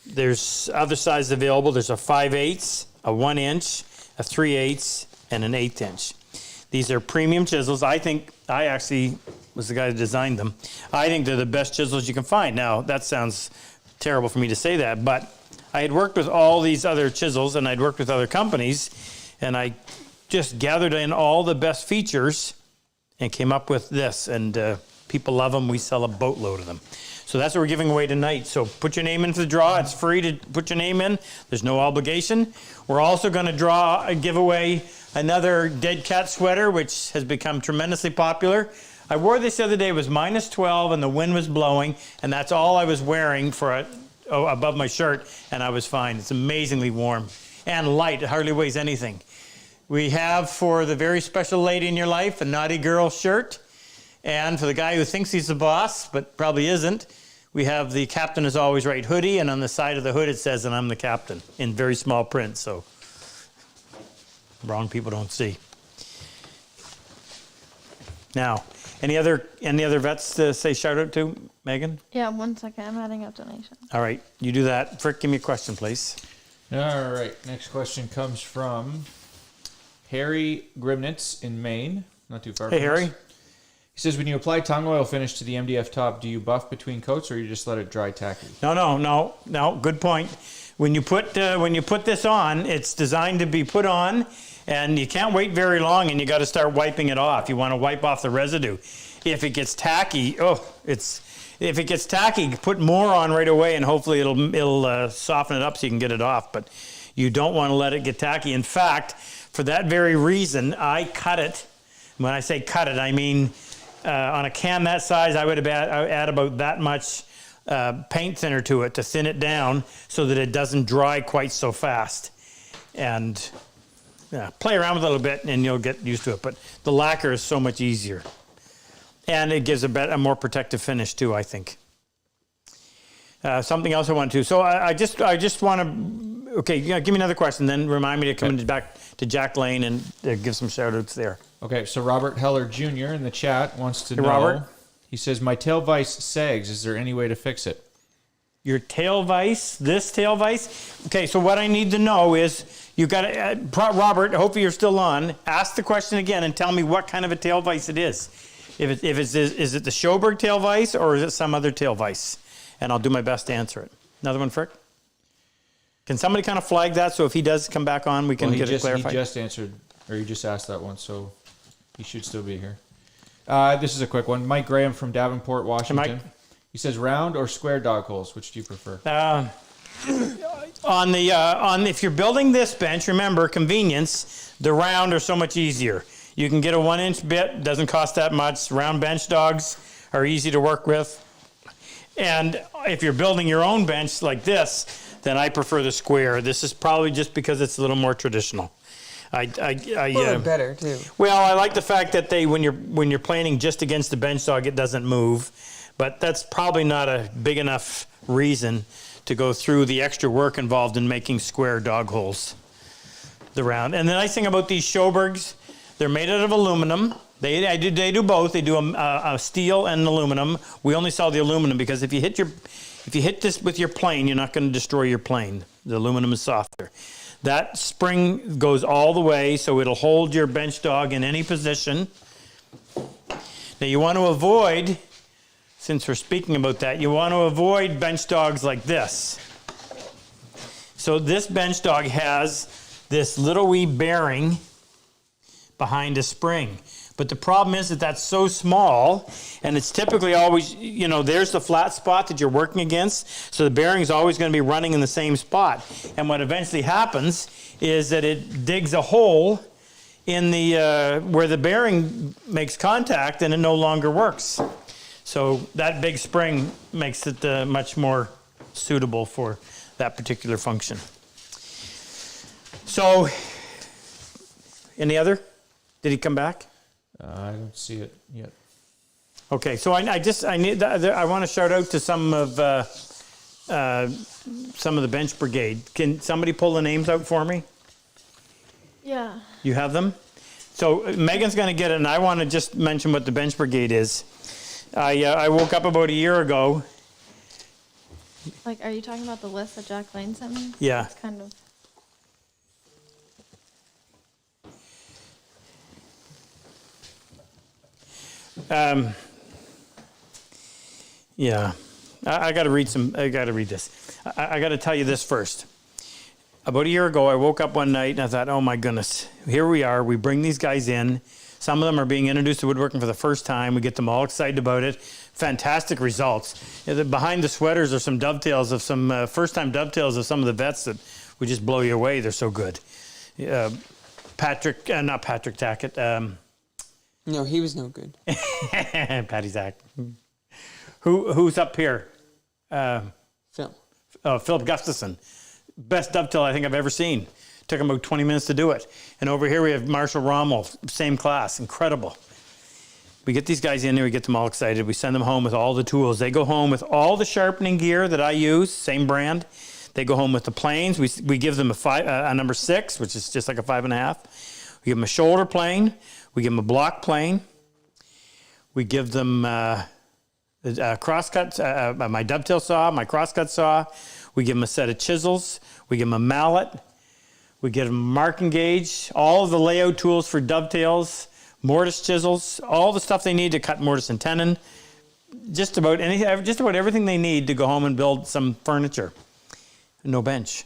There's other sizes available. There's a 5/8, a 1 inch, a 3/8, and an 1/8 inch. These are premium chisels. I actually was the guy that designed them. I think they're the best chisels you can find. Now, that sounds terrible for me to say that, but I had worked with all these other chisels and I'd worked with other companies, and I just gathered in all the best features and came up with this. And people love them. We sell a boatload of them. So that's what we're giving away tonight. So put your name into the draw. It's free to put your name in. There's no obligation. We're also going to give away another dead cat sweater, which has become tremendously popular. I wore this the other day. It was -12 and the wind was blowing, and that's all I was wearing for above my shirt, and I was fine. It's amazingly warm and light. It hardly weighs anything. We have, for the very special lady in your life, a naughty girl shirt. And for the guy who thinks he's the boss, but probably isn't, we have the Captain is Always Right hoodie, and on the side of the hood it says that I'm the captain in very small print, so wrong people don't see. Now, any other vets to say shout out to, Megan? Yeah, 1 second. I'm adding up donations. All right, you do that. Frick, give me a question, please. All right. Next question comes from Harry Grimnitz in Maine. Not too far Hey, from Harry. us. He says, when you apply tung oil finish to the MDF top, do you buff between coats or you just let it dry tacky? No. Good point. When you put this on, it's designed to be put on, and you can't wait very long, and you got to start wiping it off. You want to wipe off the residue. If it gets tacky, put more on right away, and hopefully it'll soften it up so you can get it off. But you don't want to let it get tacky. In fact, for that very reason, I cut it. When I say cut it, I mean on a can that size, I would add about that much paint thinner to it to thin it down so that it doesn't dry quite so fast. And play around with it a little bit and you'll get used to it. But the lacquer is so much easier. And it gives a more protective finish too, I think. Something else I want to. So I just want to, okay, give me another question, then remind me to come back to Jack Lane and give some shout outs there. Okay, so Robert Heller Jr. in the chat wants to know. Robert. He says, my tail vise sags. Is there any way to fix it? Your tail vise, this tail vise? Okay, so what I need to know is, you got to, Robert, hopefully you're still on, ask the question again and tell me what kind of a tail vise it is. Is it the Schoberg tail vise or is it some other tail vise? And I'll do my best to answer it. Another one, Frick? Can somebody kind of flag that so if he does come back on, we can get it clarified? He just answered, or he just asked that one, so he should still be here. This is a quick one. Mike Graham from Davenport, Washington. Hey, Mike. He says, round or square dog holes? Which do you prefer? If you're building this bench, remember, convenience, the round are so much easier. You can get a 1-inch bit, doesn't cost that much. Round bench dogs are easy to work with. And if you're building your own bench like this, then I prefer the square. This is probably just because it's a little more traditional. Better too. Well, I like the fact that when you're planing just against the bench dog, it doesn't move. But that's probably not a big enough reason to go through the extra work involved in making square dog holes. The round. And the nice thing about these Schobergs, they're made out of aluminum. They do both. They do a steel and aluminum. We only sell the aluminum because if you hit this with your plane, you're not going to destroy your plane. The aluminum is softer. That spring goes all the way, so it'll hold your bench dog in any position. Now you want to avoid, since we're speaking about that, you want to avoid bench dogs like this. So this bench dog has this little wee bearing behind a spring. But the problem is that that's so small, and it's typically always, there's the flat spot that you're working against, so the bearing is always going to be running in the same spot. And what eventually happens is that it digs a hole in the where the bearing makes contact, and it no longer works. So that big spring makes it much more suitable for that particular function. So, any other? Did he come back? I don't see it yet. Okay, so I want to shout out to some of the bench brigade. Can somebody pull the names out for me? Yeah. You have them? So Megan's going to get it, and I want to just mention what the bench brigade is. I woke up about a year ago. Like, are you talking about the list that Jack Lane sent me? Yeah. It's kind of. Yeah, I got to read this. I got to tell you this first. About a year ago, I woke up one night and I thought, oh my goodness, here we are. We bring these guys in. Some of them are being introduced to woodworking for the first time. We get them all excited about it. Fantastic results. Behind the sweaters are some dovetails of some first-time dovetails of some of the vets that would just blow you away. They're so good. Not Patrick Tackett. No, he was no good. Patty Zach. Who's up here? Phil. Philip Gustafson. Best dovetail I think I've ever seen. Took him about 20 minutes to do it. And over here we have Marshall Rommel, same class, incredible. We get these guys in there, we get them all excited. We send them home with all the tools. They go home with all the sharpening gear that I use, same brand. They go home with the planes. We give them a number 6, which is just like a 5.5. We give them a shoulder plane. We give them a block plane. We give them crosscuts, my dovetail saw, my crosscut saw. We give them a set of chisels. We give them a mallet. We give them a marking gauge, all of the layout tools for dovetails, mortise chisels, all the stuff they need to cut mortise and tenon. Just about everything they need to go home and build some furniture. No bench.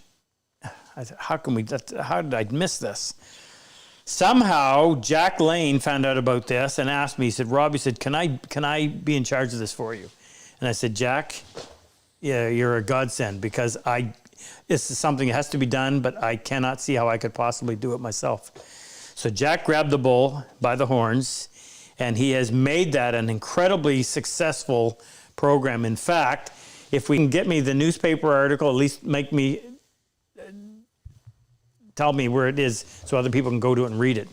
How did I miss this? Somehow Jack Lane found out about this and asked me. He said, "Rob," he said, "Can I be in charge of this for you?" And I said, "Jack, yeah, you're a godsend because this is something that has to be done, but I cannot see how I could possibly do it myself." So Jack grabbed the bull by the horns, and he has made that an incredibly successful program. In fact, if we can get me the newspaper article, at least tell me where it is so other people can go to it and read it.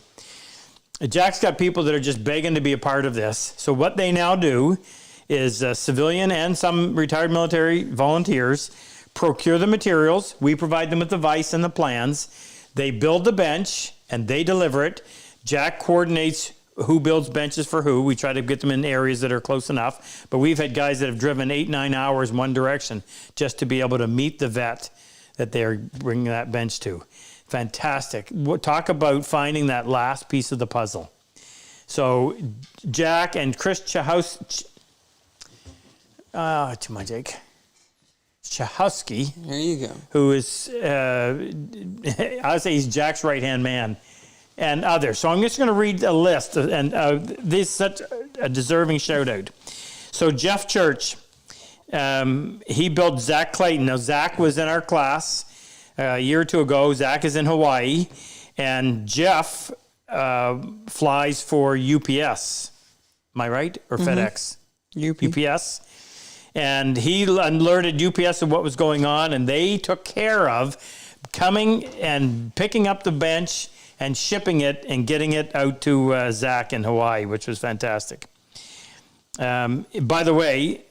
Jack's got people that are just begging to be a part of this. So what they now do is civilian and some retired military volunteers procure the materials. We provide them with the vise and the plans. They build the bench and they deliver it. Jack coordinates who builds benches for who. We try to get them in areas that are close enough. But we've had guys that have driven 8-9 hours one direction just to be able to meet the vet that they're bringing that bench to. Fantastic. Talk about finding that last piece of the puzzle. So Jack and Chris Chahowski, There you go. who is, I would say he's Jack's right-hand man, and others. So I'm just going to read a list, and this is such a deserving shout-out. So Jeff Church, he built Zach Clayton. Now, Zach was in our class a year or two ago. Zach is in Hawaii, and Jeff flies for UPS. Am I right? Or FedEx? UPS. And he alerted UPS of what was going on, and they took care of coming and picking up the bench and shipping it and getting it out to Zach in Hawaii, which was fantastic. By the way,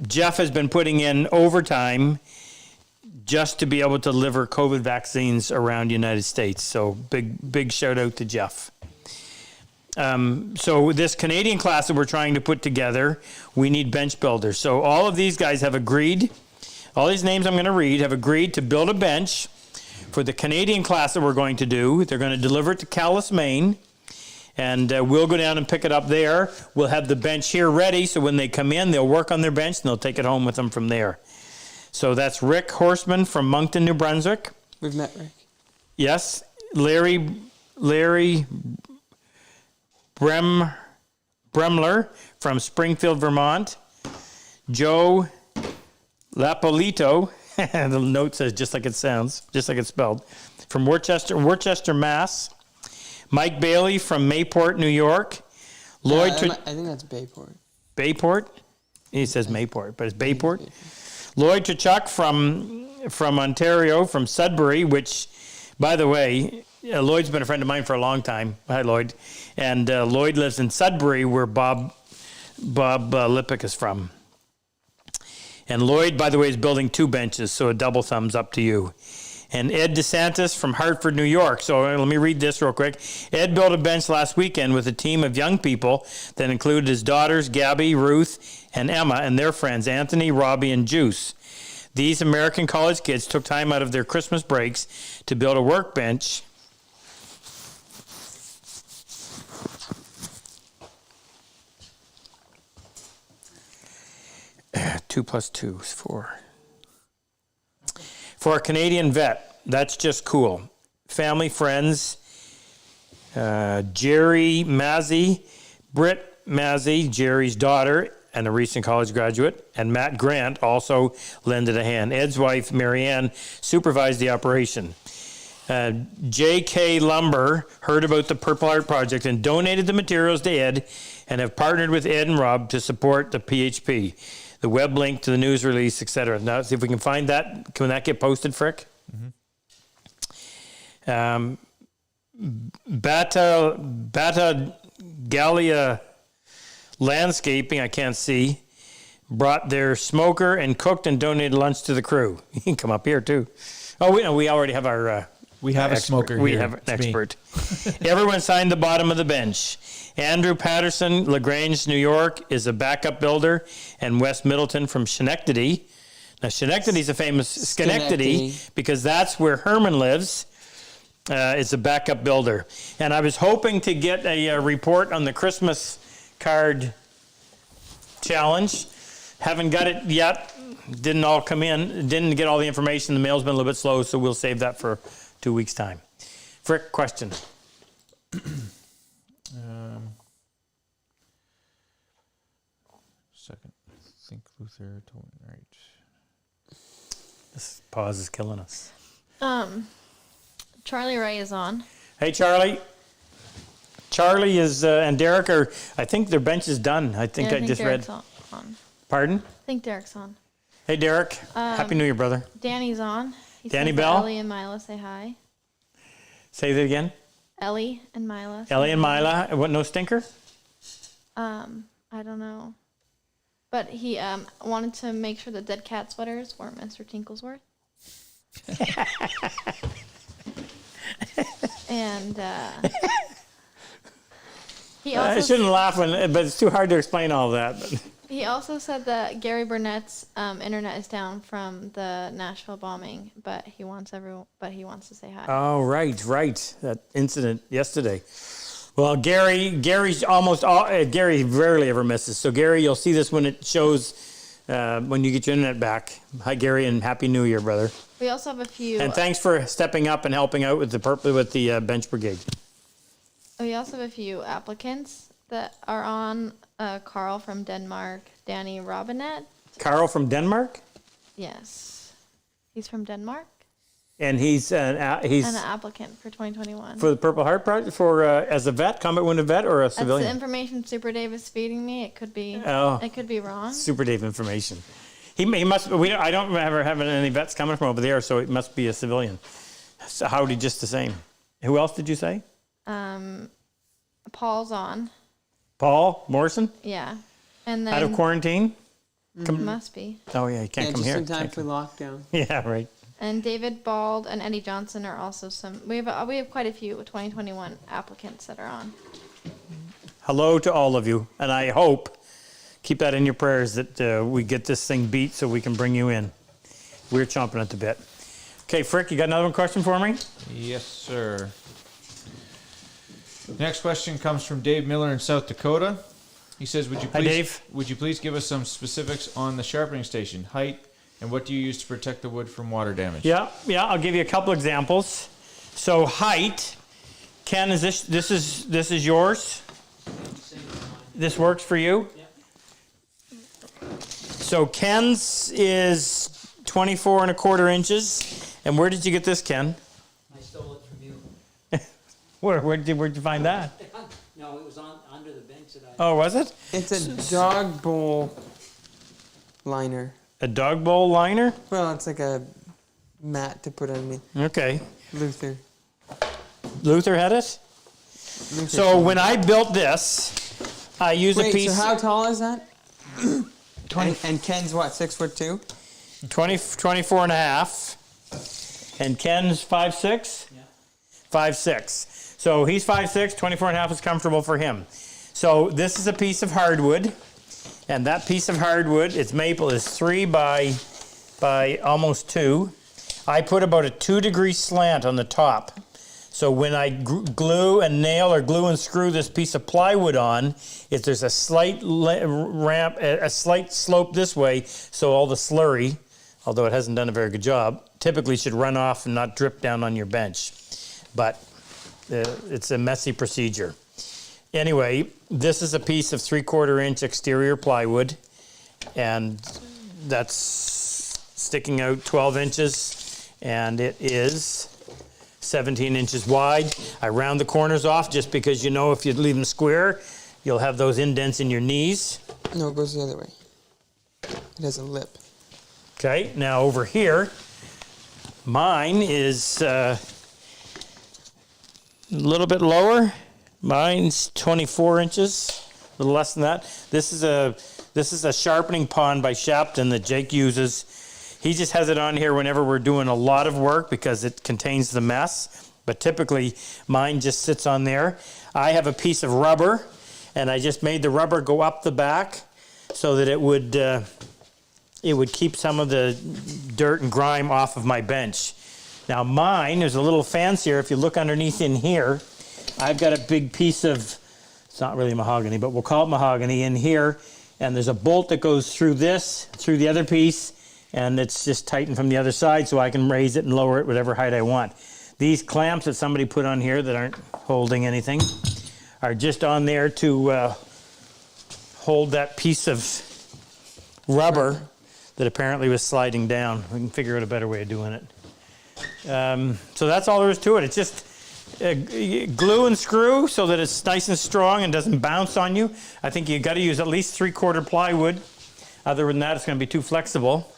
Jeff has been putting in overtime just to be able to deliver COVID vaccines around the United States. So big shout out to Jeff. So this Canadian class that we're trying to put together, we need bench builders. So all of these guys have agreed, all these names I'm going to read, have agreed to build a bench for the Canadian class that we're going to do. They're going to deliver it to Calais, Maine, and we'll go down and pick it up there. We'll have the bench here ready, so when they come in, they'll work on their bench, and they'll take it home with them from there. So that's Rick Horseman from Moncton, New Brunswick. We've met Rick. Yes. Larry Bremler from Springfield, Vermont. Joe Lapolito, the note says just like it sounds, just like it's spelled, from Worcester, Mass. Mike Bailey from Mayport, New York. Lloyd, I think that's Bayport. Bayport? He says Mayport, but it's Bayport. Lloyd Tuchuk from Ontario, from Sudbury, which, by the way, Lloyd's been a friend of mine for a long time. Hi, Lloyd. And Lloyd lives in Sudbury, where Bob Lippick is from. And Lloyd, by the way, is building 2 benches, so a double thumbs up to you. And Ed DeSantis from Hartford, New York. So let me read this real quick. Ed built a bench last weekend with a team of young people that included his daughters, Gabby, Ruth, and Emma, and their friends, Anthony, Robbie, and Juice. These American college kids took time out of their Christmas breaks to build a workbench 2 plus 2 is 4. For a Canadian vet, that's just cool. Family, friends, Jerry Mazzy, Britt Mazzy, Jerry's daughter, and a recent college graduate, and Matt Grant also lended a hand. Ed's wife, Marianne, supervised the operation. JK Lumber heard about the Purple Heart Project and donated the materials to Ed and have partnered with Ed and Rob to support the PHP. The web link to the news release, etc. Now, see if we can find that. Can that get posted, Frick? Bata Gallia Landscaping, I can't see, brought their smoker and cooked and donated lunch to the crew. You can come up here too. Oh, we already have our. We have a smoker We here. have an It's me. expert. Everyone signed the bottom of the bench. Andrew Patterson, LaGrange, New York, is a backup builder, and Wes Middleton from Schenectady. Now, Schenectady's a famous Schenectady because that's where Herman lives. Is a backup builder. And I was hoping to get a report on the Christmas card challenge. Haven't got it yet. Didn't all come in. Didn't get all the information. The mail's been a little bit slow, so we'll save that for 2 weeks' time. Frick, question. Second. I think Luther told me, right. This pause is killing us. Charlie Ray is on. Hey, Charlie. Charlie is and Derek are. I think their bench is done. I think Yeah, I just Derek's read. on. Pardon? I think Derek's on. Hey, Derek. Happy New Year, brother. Danny's on. He Danny says that Bell? Ellie and Mila say hi. Say that again. Ellie and Mila. say Ellie and hi. Mila. What? No stinker? I don't know. But he wanted to make sure the dead cat sweaters weren't Mr. Tinklesworth. And he I also shouldn't laugh when, but it's too hard to explain all that. But. he also said that Gary Burnett's internet is down from the Nashville bombing, but he wants to say hi. Oh, right. That incident yesterday. Well, Gary's almost all. Gary rarely ever misses. So, Gary, you'll see this when it shows when you get your internet back. Hi, Gary, and Happy New Year, brother. We also have a few. And thanks for stepping up and helping out with the bench brigade. We also have a few applicants that are on. Carl from Denmark, Danny Robinette. Carl from Denmark, Yes, he's from Denmark and he's and an applicant for 2021. for the Purple Heart Project as a vet, combat wounded vet, or a That's the civilian. information Super Dave is feeding me. It could be. Oh. It could be wrong. Super Dave information. He must. I don't ever have any vets coming from over there, so it must be a civilian. So howdy, just the same. Who else did you say? Paul's on. Paul Morrison, Yeah, and then out of quarantine. must be. Oh yeah, he can't Yeah, come just here. in time Can't for come- lockdown. Yeah, right. And David Bald and Eddie Johnson are also some. We have quite a few 2021 applicants that are on. Hello to all of you, and I hope keep that in your prayers that we get this thing beat so we can bring you in. We're chomping at the bit. Okay, Frick, you got another question for me? Yes, sir. Next question comes from Dave Miller in South Dakota. He says, "Would you Hi, please, Dave. Would you please give us some specifics on the sharpening station, height, and what do you use to protect the wood from water damage?" Yeah. I'll give you a couple examples. So height, Ken, is this is yours? This works for you? So Ken's is 24 1/4 inches. And where did you get this, Ken? I stole it from you. Where'd you find that? No, it was under the bench that I. Oh, was it? It's a dog bowl liner. A dog bowl liner? Well, it's like a mat to put underneath. Okay. Luther. Luther had it? So when I built this, I used a Wait, piece. so how tall is that? 20, And Ken's what, 6'2"? 24 and a half. And Ken's 5'6"? Yeah. 5'6". So he's 5'6", 24 and a half is comfortable for him. So this is a piece of hardwood. And that piece of hardwood, it's maple, is 3 by almost 2. I put about a 2-degree slant on the top. So when I glue and nail or glue and screw this piece of plywood on, if there's a slight ramp, a slight slope this way, so all the slurry, although it hasn't done a very good job, typically should run off and not drip down on your bench. But it's a messy procedure. Anyway, this is a piece of 3/4 inch exterior plywood, and that's sticking out 12 inches, and it is 17 inches wide. I round the corners off just because you know if you leave them square, you'll have those indents in your knees. No, it goes the other way. It has a lip. Okay, now over here, mine is a little bit lower. Mine's 24 inches, a little less than that. This is a Sharpening Pond by Shapton that Jake uses. He just has it on here whenever we're doing a lot of work because it contains the mess. But typically, mine just sits on there. I have a piece of rubber, and I just made the rubber go up the back so that it would keep some of the dirt and grime off of my bench. Now mine is a little fancier. If you look underneath in here, I've got a big piece of, it's not really mahogany, but we'll call it mahogany in here. And there's a bolt that goes through this, through the other piece, and it's just tightened from the other side so I can raise it and lower it whatever height I want. These clamps that somebody put on here that aren't holding anything are just on there to hold that piece of rubber that apparently was sliding down. We can figure out a better way of doing it. So that's all there is to it. It's just glue and screw so that it's nice and strong and doesn't bounce on you. I think you've got to use at least 3/4 plywood. Other than that, it's going to be too flexible.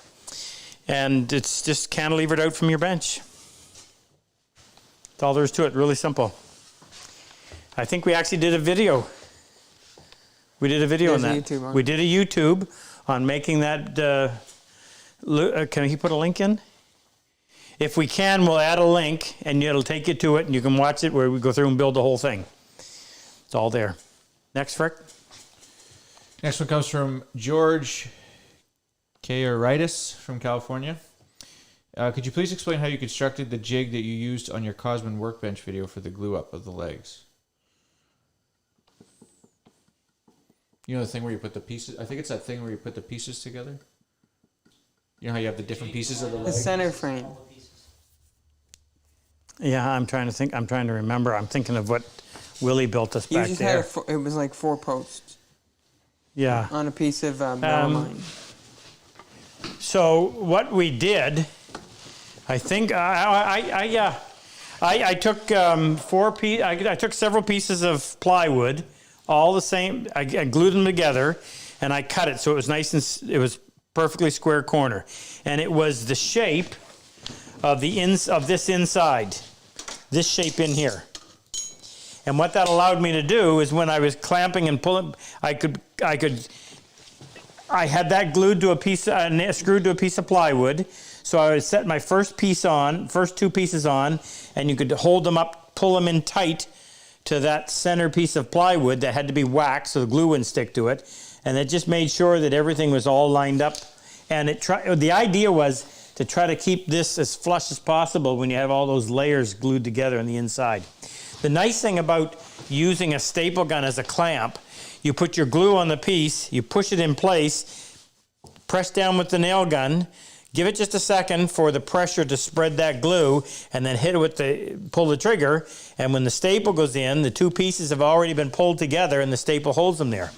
And it's just cantilevered out from your bench. That's all there is to it. Really simple. I think we actually did a video. We did a video on There's a that. YouTube on We it. did a YouTube on making that. Can he put a link in? If we can, we'll add a link, and it'll take you to it, and you can watch it where we go through and build the whole thing. It's all there. Next, Frick. Next one comes from George Kairitis from California. Could you please explain how you constructed the jig that you used on your Cosmon workbench video for the glue up of the legs? You know the thing where you put the pieces? I think it's that thing where you put the pieces together. You know how you have the different pieces of the The leg? center frame. Yeah, I'm trying to think. I'm trying to remember. I'm thinking of what Willie built us You back just there. had it was like 4 posts Yeah. on a piece of melamine. So what we did, I think I took I took several pieces of plywood, all the same. I glued them together, and I cut it so it was nice and it was perfectly square corner, and it was the shape of this inside, this shape in here. And what that allowed me to do is when I was clamping and pulling, I had that glued to a piece, screwed to a piece of plywood. So I would set my first 2 pieces on, and you could hold them up, pull them in tight to that center piece of plywood that had to be waxed so the glue wouldn't stick to it. And it just made sure that everything was all lined up. And the idea was to try to keep this as flush as possible when you have all those layers glued together on the inside. The nice thing about using a staple gun as a clamp, you put your glue on the piece, you push it in place, press down with the nail gun, give it just a second for the pressure to spread that glue, and then hit it with pull the trigger, and when the staple goes in, the 2 pieces have already been pulled together and the staple holds them there.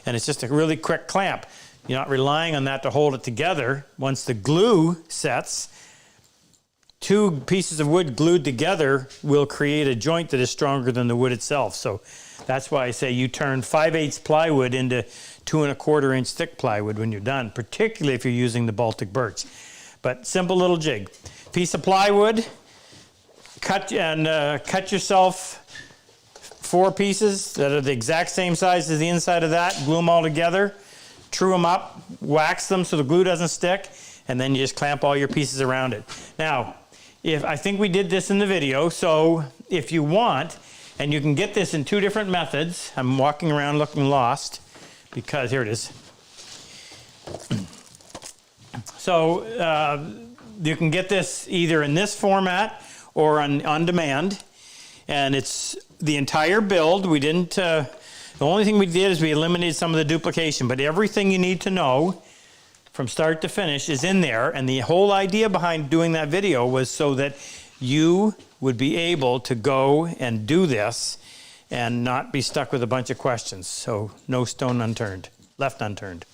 And it's just a really quick clamp. You're not relying on that to hold it together. Once the glue sets, 2 pieces of wood glued together will create a joint that is stronger than the wood itself. So that's why I say you turn 5/8 plywood into 2 1/4 inch thick plywood when you're done, particularly if you're using the Baltic birch. But simple little jig. Piece of plywood, cut yourself 4 pieces that are the exact same size as the inside of that, glue them all together, true them up, wax them so the glue doesn't stick, and then you just clamp all your pieces around it. Now, I think we did this in the video, so if you want, and you can get this in 2 different methods. I'm walking around looking lost because here it is. So you can get this either in this format or on demand. And it's the entire build. We didn't, the only thing we did is we eliminated some of the duplication, but everything you need to know from start to finish is in there. And the whole idea behind doing that video was so that you would be able to go and do this and not be stuck with a bunch of questions. So no stone unturned, left unturned.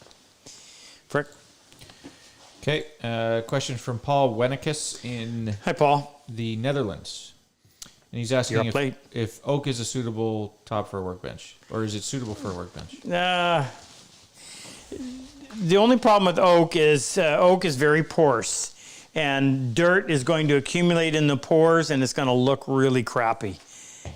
Frick? Okay, question from Paul Wennicus in Hi, Paul. the Netherlands. And he's asking You're up late. if oak is a suitable top for a workbench, or is it suitable for a workbench? The only problem with oak is very porous, and dirt is going to accumulate in the pores, and it's going to look really crappy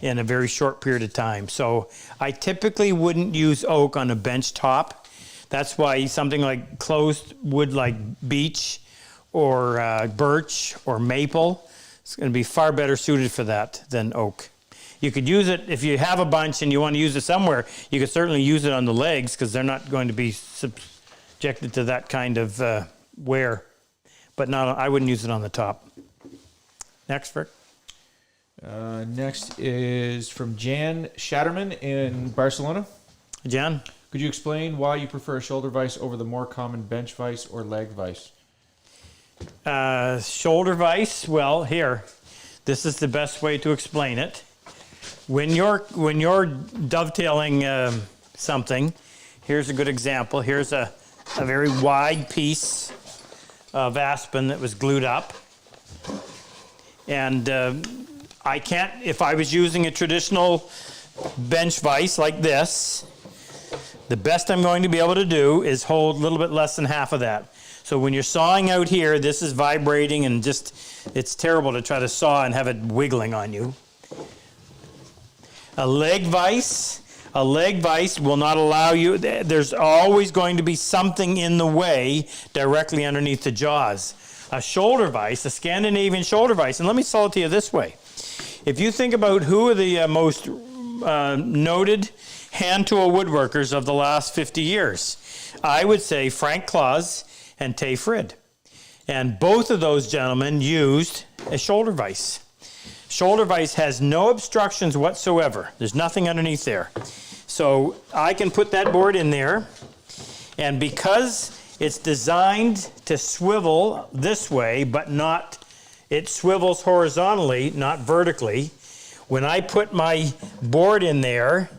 in a very short period of time. So I typically wouldn't use oak on a bench top. That's why something like closed wood like beech or birch or maple is going to be far better suited for that than oak. You could use it if you have a bunch and you want to use it somewhere. You could certainly use it on the legs because they're not going to be subjected to that kind of wear. But not, I wouldn't use it on the top. Next, Rick. Next is from Jan Shatterman in Barcelona. Jan? Could you explain why you prefer a shoulder vise over the more common bench vise or leg vise? Shoulder vise, well, here, this is the best way to explain it. When you're dovetailing something, here's a good example. Here's a very wide piece of aspen that was glued up. And I can't, if I was using a traditional bench vise like this, the best I'm going to be able to do is hold a little bit less than half of that. So when you're sawing out here, this is vibrating and just, it's terrible to try to saw and have it wiggling on you. A leg vise will not allow you, there's always going to be something in the way directly underneath the jaws. A shoulder vise, a Scandinavian shoulder vise, and let me sell it to you this way. If you think about who are the most noted hand tool woodworkers of the last 50 years, I would say Frank Claus and Tay Frid. And both of those gentlemen used a shoulder vise. Shoulder vise has no obstructions whatsoever. There's nothing underneath there. So I can put that board in there, and because it's designed to swivel this way, but not, it swivels horizontally, not vertically. When I put my board in there,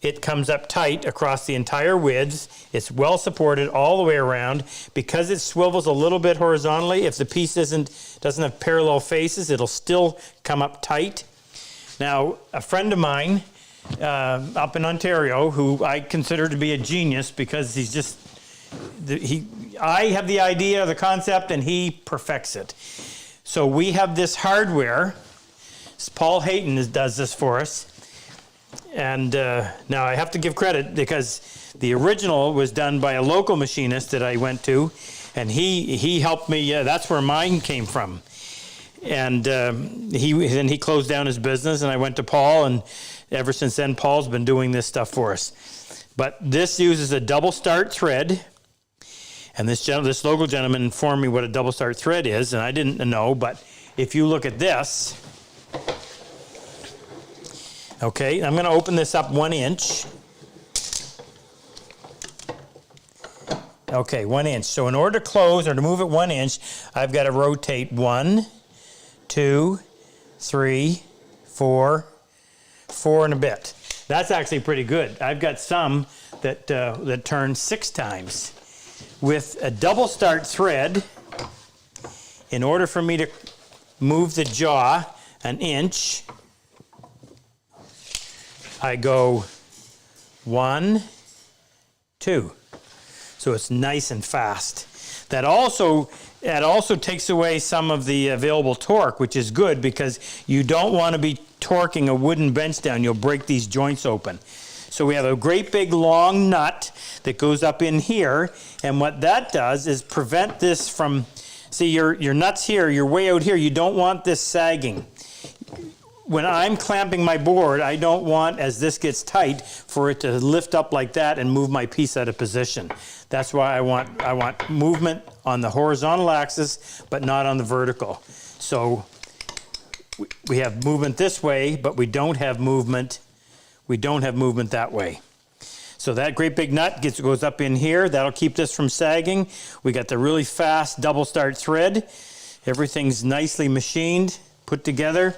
it comes up tight across the entire width. It's well supported all the way around. Because it swivels a little bit horizontally, if the piece doesn't have parallel faces, it'll still come up tight. Now, a friend of mine up in Ontario, who I consider to be a genius because he's just, I have the idea, the concept, and he perfects it. So we have this hardware. Paul Hayton does this for us. And now I have to give credit because the original was done by a local machinist that I went to, and he helped me. That's where mine came from. And he closed down his business, and I went to Paul, and ever since then, Paul's been doing this stuff for us. But this uses a double start thread, and this local gentleman informed me what a double start thread is, and I didn't know. But if you look at this. Okay, I'm going to open this up 1 inch. Okay, 1 inch. So in order to close or to move it 1 inch, I've got to rotate 1, 2, 3, 4 and a bit. That's actually pretty good. I've got some that turn 6 times. With a double start thread, in order for me to move the jaw 1 inch, I go 1, 2. So it's nice and fast. That also takes away some of the available torque, which is good because you don't want to be torquing a wooden bench down. You'll break these joints open. So we have a great big long nut that goes up in here, and what that does is prevent this from, see your nuts here, you're way out here, you don't want this sagging. When I'm clamping my board, I don't want, as this gets tight, for it to lift up like that and move my piece out of position. That's why I want movement on the horizontal axis, but not on the vertical. So we have movement this way, but we don't have movement. We don't have movement that way. So that great big nut goes up in here. That'll keep this from sagging. We got the really fast double start thread. Everything's nicely machined, put together.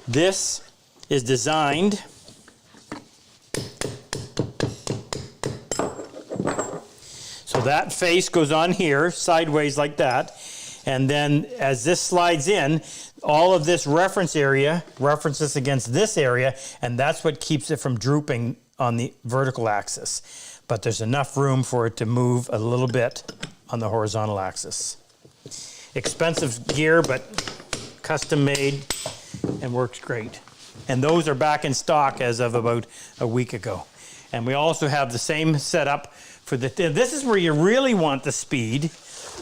This is designed so that face goes on here, sideways like that. And then as this slides in, all of this reference area references against this area, and that's what keeps it from drooping on the vertical axis. But there's enough room for it to move a little bit on the horizontal axis. Expensive gear, but custom made and works great. And those are back in stock as of about a week ago. And we also have the same setup for this is where you really want the speed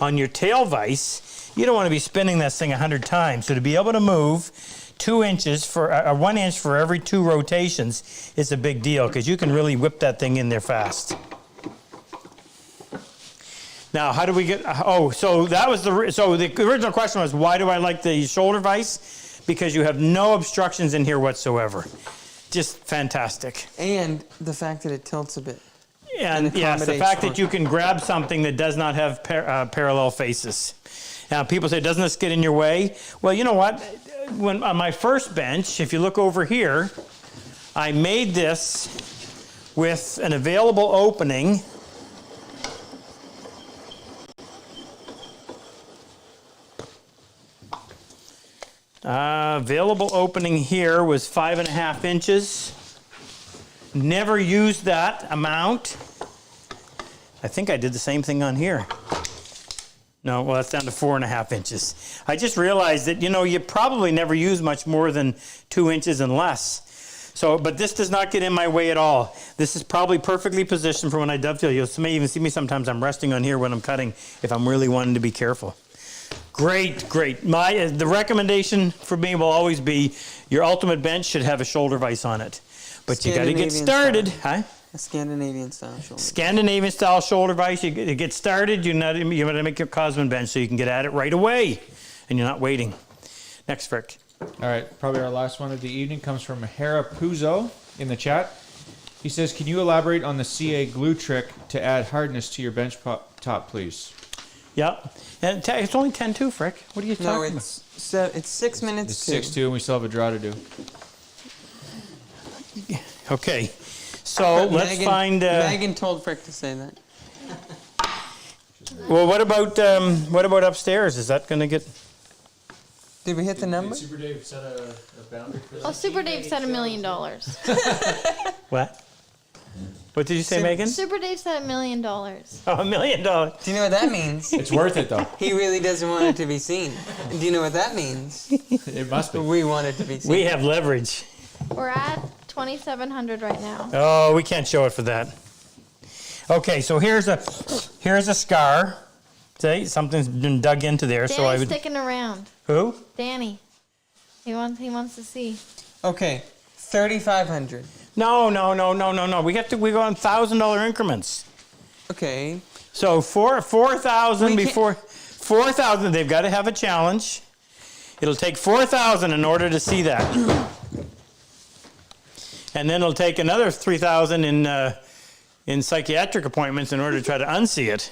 on your tail vise. You don't want to be spinning this thing 100 times. So to be able to move 2 inches for 1 inch for every 2 rotations is a big deal, because you can really whip that thing in there fast. Now, how do we get? Oh, so that was the original question was, why do I like the shoulder vise? Because you have no obstructions in here whatsoever. Just fantastic. And the fact that it tilts a bit. And yes, the fact that you can grab something that does not have parallel faces. Now, people say, doesn't this get in your way? Well, you know what? When on my first bench, if you look over here, I made this with an available opening. Available opening here was 5.5 inches. Never used that amount. I think I did the same thing on here. No, well, that's down to 4.5 inches. I just realized that, you know, you probably never use much more than 2 inches and less. So, but this does not get in my way at all. This is probably perfectly positioned for when I dovetail. You may even see me sometimes, I'm resting on here when I'm cutting if I'm really wanting to be careful. Great, great. The recommendation for me will always be your ultimate bench should have a shoulder vise on it. But you got to get started. Huh? A Scandinavian style shoulder. Scandinavian style shoulder vise. You get started. You got to make your Cosmon bench so you can get at it right away, and you're not waiting. Next, Frick. All right, probably our last one of the evening comes from Hera Puzo in the chat. He says, can you elaborate on the CA glue trick to add hardness to your bench top, please? Yeah. And it's only 10-2, Frick. What are you talking about? No, it's 6 minutes. It's 6-2, and we still have a draw to do. Okay. So let's find. Megan told Frick to say that. Well, what about upstairs? Is that going to get? Did we hit the number? Did Super Dave set a boundary for that? Oh, Super Dave said $1 million. What? What did you say, Megan? Super Dave said $1 million. Oh, $1 million. Do you know what that means? It's worth it, though. He really doesn't want it to be seen. Do you know what that means? It must be. We want it to be seen. We have leverage. We're at 2,700 right now. Oh, we can't show it for that. Okay, so here's a scar. See, something's been dug into there. Danny's So I would. sticking around. Who? Danny. He wants to see. Okay, 3,500. No. We go on $1,000 increments. Okay. So 4,000 We before 4,000. They've got to have a challenge. It'll take 4,000 in order to see that, and then it'll take another 3,000 in psychiatric appointments in order to try to unsee it.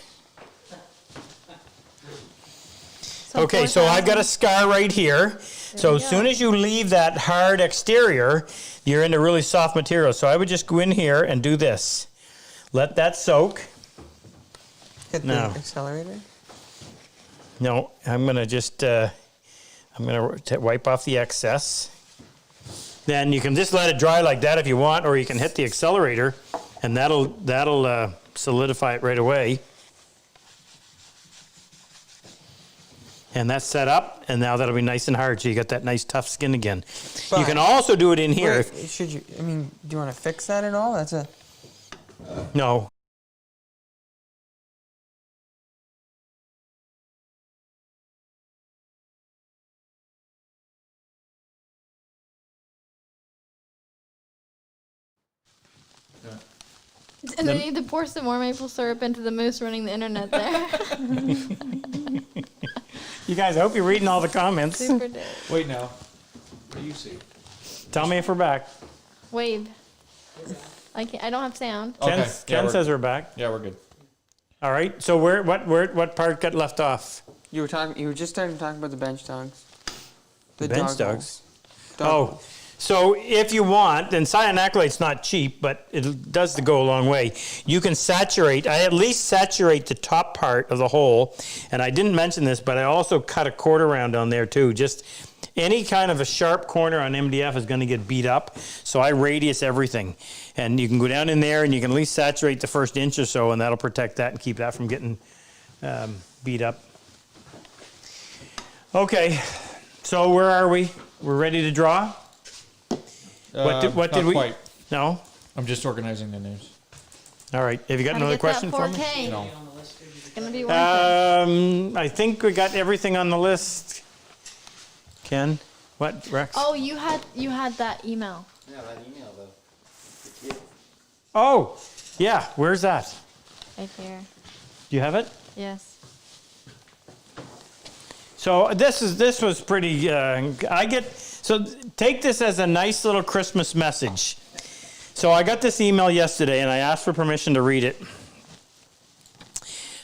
Okay, so I've got a scar right here. So as soon as you leave that hard exterior, you're into really soft material. So I would just go in here and do this. Let that soak. Hit the accelerator. No, I'm going to just wipe off the excess. Then you can just let it dry like that if you want, or you can hit the accelerator, and that'll solidify it right away. And that's set up, and now that'll be nice and hard, so you got that nice tough skin again. But you can also do it in here. Wait, should you? I mean, do you want to fix that at all? That's a. No. And they need to pour some more maple syrup into the moose running the internet there. You guys, I hope you're reading all the comments. Super Dave. Wait now. What do you see? Tell me if we're back. Wave. I don't have sound. Okay. Ken says we're back. Yeah, we're good. All right. So what part got left off? You were just starting to talk about the bench dogs. The Bench dog dogs? bowls. Dog bowls. So if you want, and cyanoacrylate's not cheap, but it does go a long way. You can saturate, I at least saturate the top part of the hole. And I didn't mention this, but I also cut a quarter round on there too. Just any kind of a sharp corner on MDF is going to get beat up. So I radius everything. And you can go down in there and you can at least saturate the first inch or so, and that'll protect that and keep that from getting beat up. Okay, so where are we? We're ready to draw? What did not we? Quite. No? I'm just organizing the news. All right. Have you got Gotta another get question that for me? 4K. No. It's gonna be worth it. I think we got everything on the list. Ken? What, Rex? Oh, you had that email. Yeah, that email though. The kid. Oh, yeah. Where's that? Right here. Do you have it? Yes. So this was pretty. So take this as a nice little Christmas message. So I got this email yesterday, and I asked for permission to read it.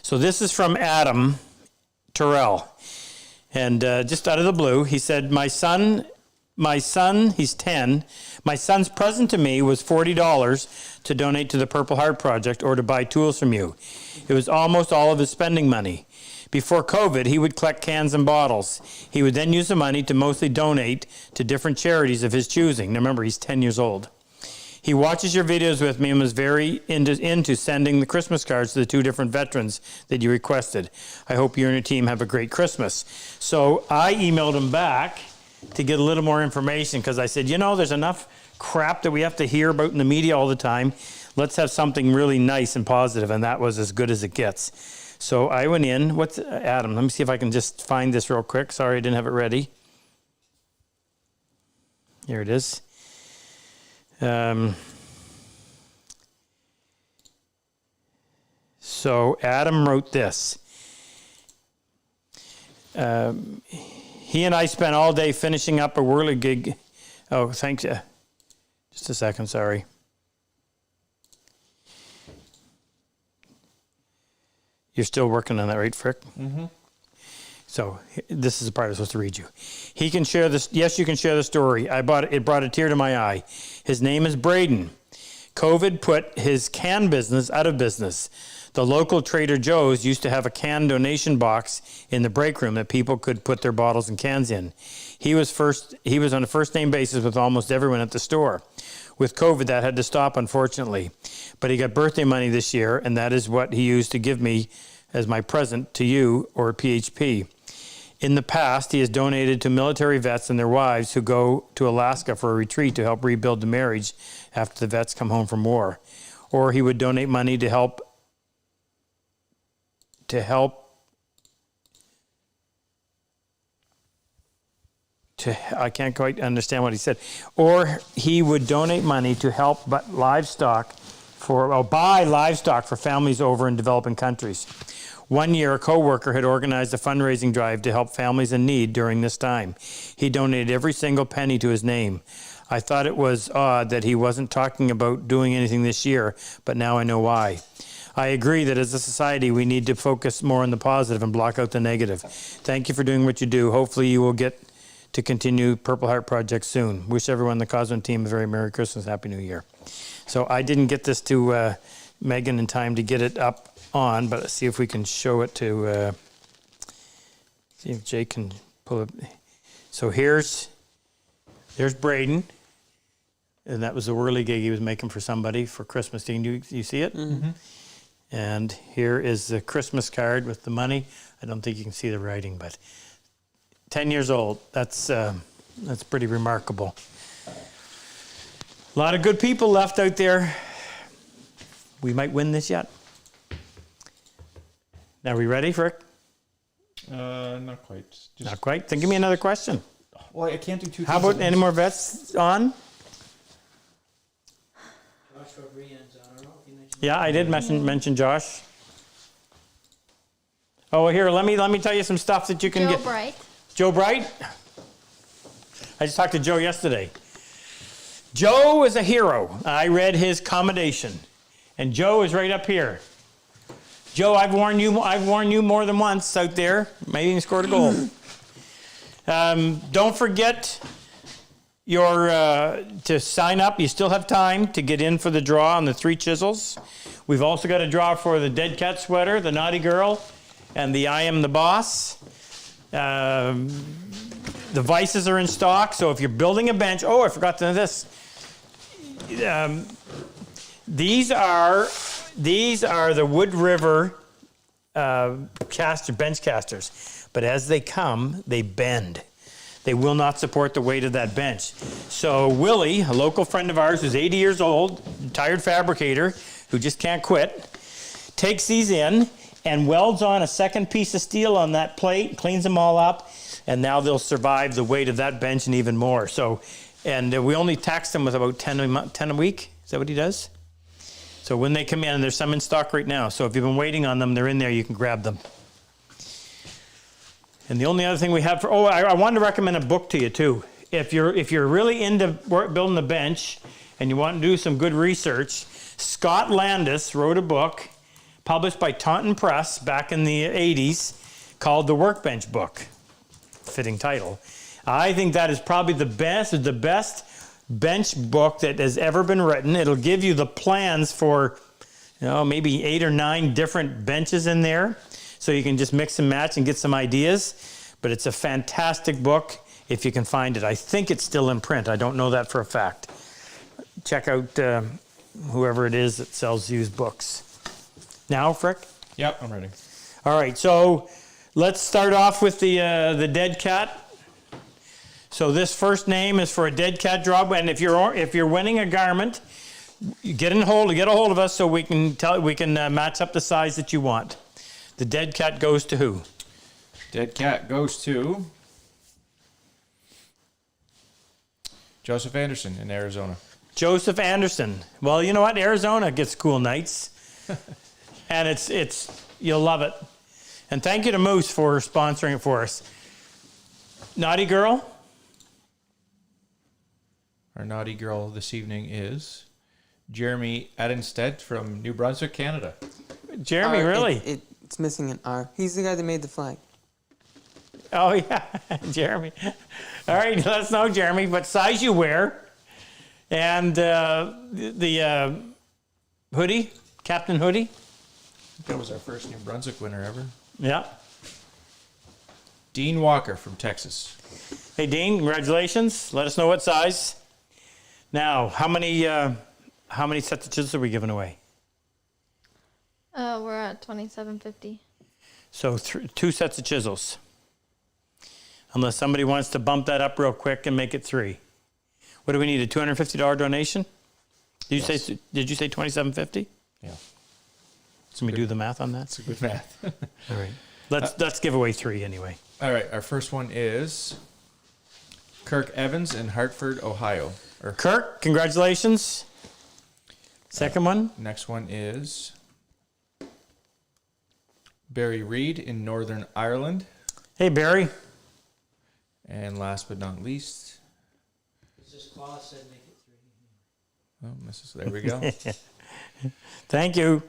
So this is from Adam Terrell, and just out of the blue, he said, "My son, he's 10. My son's present to me was $40 to donate to the Purple Heart Project or to buy tools from you. It was almost all of his spending money. Before COVID, he would collect cans and bottles. He would then use the money to mostly donate to different charities of his choosing." Now remember, he's 10 years old. "He watches your videos with me and was very into sending the Christmas cards to the 2 different veterans that you requested. I hope you and your team have a great Christmas." So I emailed him back to get a little more information, because I said, there's enough crap that we have to hear about in the media all the time. Let's have something really nice and positive, and that was as good as it gets. So I went in. What's Adam? Let me see if I can just find this real quick. Sorry, I didn't have it ready. Here it is. So Adam wrote this. He and I spent all day finishing up a whirly gig. Oh, thanks. Just a second, sorry. You're still working on that, right, Frick? Mm-hmm. So this is the part I was supposed to read you. He can share this. Yes, you can share the story. It brought a tear to my eye. His name is Braden. COVID put his can business out of business. The local Trader Joe's used to have a can donation box in the break room that people could put their bottles and cans in. He was on a first name basis with almost everyone at the store. With COVID, that had to stop, unfortunately. But he got birthday money this year, and that is what he used to give me as my present to you or PHP. In the past, he has donated to military vets and their wives who go to Alaska for a retreat to help rebuild the marriage after the vets come home from war. Or he would donate money to help I can't quite understand what he said. Or he would donate money to help buy livestock for families over in developing countries. One year, a co-worker had organized a fundraising drive to help families in need during this time. He donated every single penny to his name. I thought it was odd that he wasn't talking about doing anything this year, but now I know why. I agree that as a society, we need to focus more on the positive and block out the negative. Thank you for doing what you do. Hopefully you will get to continue Purple Heart Project soon. Wish everyone on the Cosmon team a very Merry Christmas, Happy New Year. So I didn't get this to Megan in time to get it up on, but let's see if we can show it to, see if Jake can pull it. So there's Braden, and that was a whirly gig he was making for somebody for Christmas. Do you see it? Mm-hmm. And here is the Christmas card with the money. I don't think you can see the writing, but 10 years old. That's pretty remarkable. A lot of good people left out there. We might win this yet. Now, are we ready, Frick? Not quite. Not quite. Then give me another question. Well, I can't do 2 How about any more vets on? Josh Rodriguez, I don't know if you mentioned. Yeah, I did mention Josh. Oh, here, let me tell you some stuff that you can Joe get. Bright. Joe Bright? I just talked to Joe yesterday. Joe is a hero. I read his commendation, and Joe is right up here. Joe, I've warned you more than once out there. Maybe you scored a goal. Don't forget to sign up. You still have time to get in for the draw on the 3 chisels. We've also got a draw for the Dead Cat sweater, the Naughty Girl, and the I Am the Boss. The vices are in stock, so if you're building a bench, I forgot to know this. These are the Wood River bench casters, but as they come, they bend. They will not support the weight of that bench. So Willie, a local friend of ours who's 80 years old, retired fabricator who just can't quit, takes these in and welds on a second piece of steel on that plate, cleans them all up, and now they'll survive the weight of that bench and even more. So, and we only tax them with about 10 a week. Is that what he does? So when they come in, and there's some in stock right now. So if you've been waiting on them, they're in there. You can grab them. And the only other thing we have I wanted to recommend a book to you too. If you're really into building a bench and you want to do some good research, Scott Landis wrote a book published by Taunton Press back in the 80s called The Workbench Book. Fitting title. I think that is probably the best bench book that has ever been written. It'll give you the plans for, maybe 8 or 9 different benches in there, so you can just mix and match and get some ideas. But it's a fantastic book if you can find it. I think it's still in print. I don't know that for a fact. Check out whoever it is that sells used books. Now, Frick? Yep, I'm ready. All right, so let's start off with the dead cat. So this first name is for a dead cat job, and if you're winning a garment, get a hold of us so we can match up the size that you want. The dead cat goes to who? Dead cat goes to Joseph Anderson in Arizona. Joseph Anderson. Well, you know what? Arizona gets cool nights, and it's you'll love it. And thank you to Moose for sponsoring it for us. Naughty Girl. Our naughty girl this evening is Jeremy Adenstedt from New Brunswick, Canada. Jeremy, really? It's missing an R. He's the guy that made the flag. Oh, yeah, Jeremy. All right, let us know, Jeremy, what size you wear. And the hoodie, Captain Hoodie. That was our first New Brunswick winner ever. Yeah. Dean Walker from Texas. Hey, Dean, congratulations. Let us know what size. Now, how many sets of chisels are we giving away? We're at $27.50. So 2 sets of chisels. Unless somebody wants to bump that up real quick and make it 3. What do we need? A $250 donation? Did you say $27.50? Yeah. Can we do the math on that? That's a good math. All right. Let's give away 3 anyway. All right. Our first one is Kirk Evans in Hartford, Ohio. Kirk, congratulations. Second one. Next one is Barry Reed in Northern Ireland. Hey, Barry. And last but not least, Mrs. Claus said make it 3. oh, Mrs. There we go. Thank you.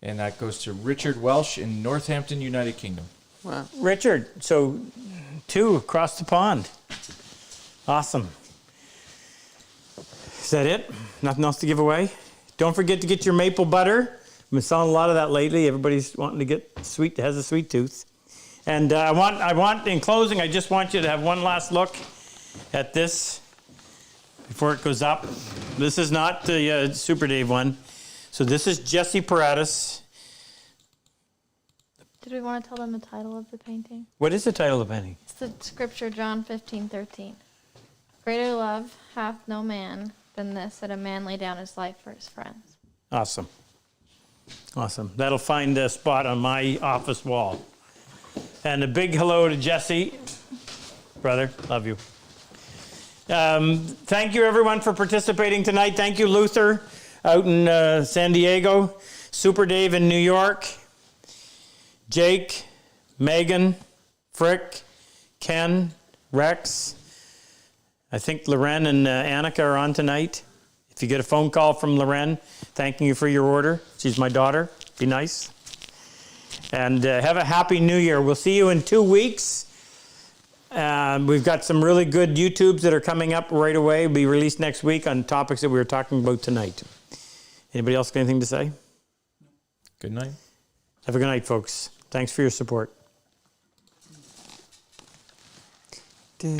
And that goes to Richard Welsh in Northampton, United Kingdom. Wow. Richard, so 2 across the pond. Awesome. Is that it? Nothing else to give away? Don't forget to get your maple butter. I've been selling a lot of that lately. Everybody's wanting to get has a sweet tooth. And I want, in closing, I just want you to have one last look at this before it goes up. This is not the Super Dave one. So this is Jesse Paratus. Did we want to tell them the title of the painting? What is the title of the painting? It's the scripture, John 15:13. Greater love hath no man than this, that a man lay down his life for his friends. Awesome. Awesome. That'll find a spot on my office wall. And a big hello to Jesse. Brother, love you. Thank you, everyone, for participating tonight. Thank you, Luther, out in San Diego. Super Dave in New York. Jake, Megan, Frick, Ken, Rex, I think Loren and Annika are on tonight. If you get a phone call from Loren thanking you for your order, she's my daughter. Be nice. And have a happy new year. We'll see you in 2 weeks. We've got some really good YouTubes that are coming up right away. Will be released next week on topics that we were talking about tonight. Anybody else got anything to say? Good night. Have a good night, folks. Thanks for your support. Dun,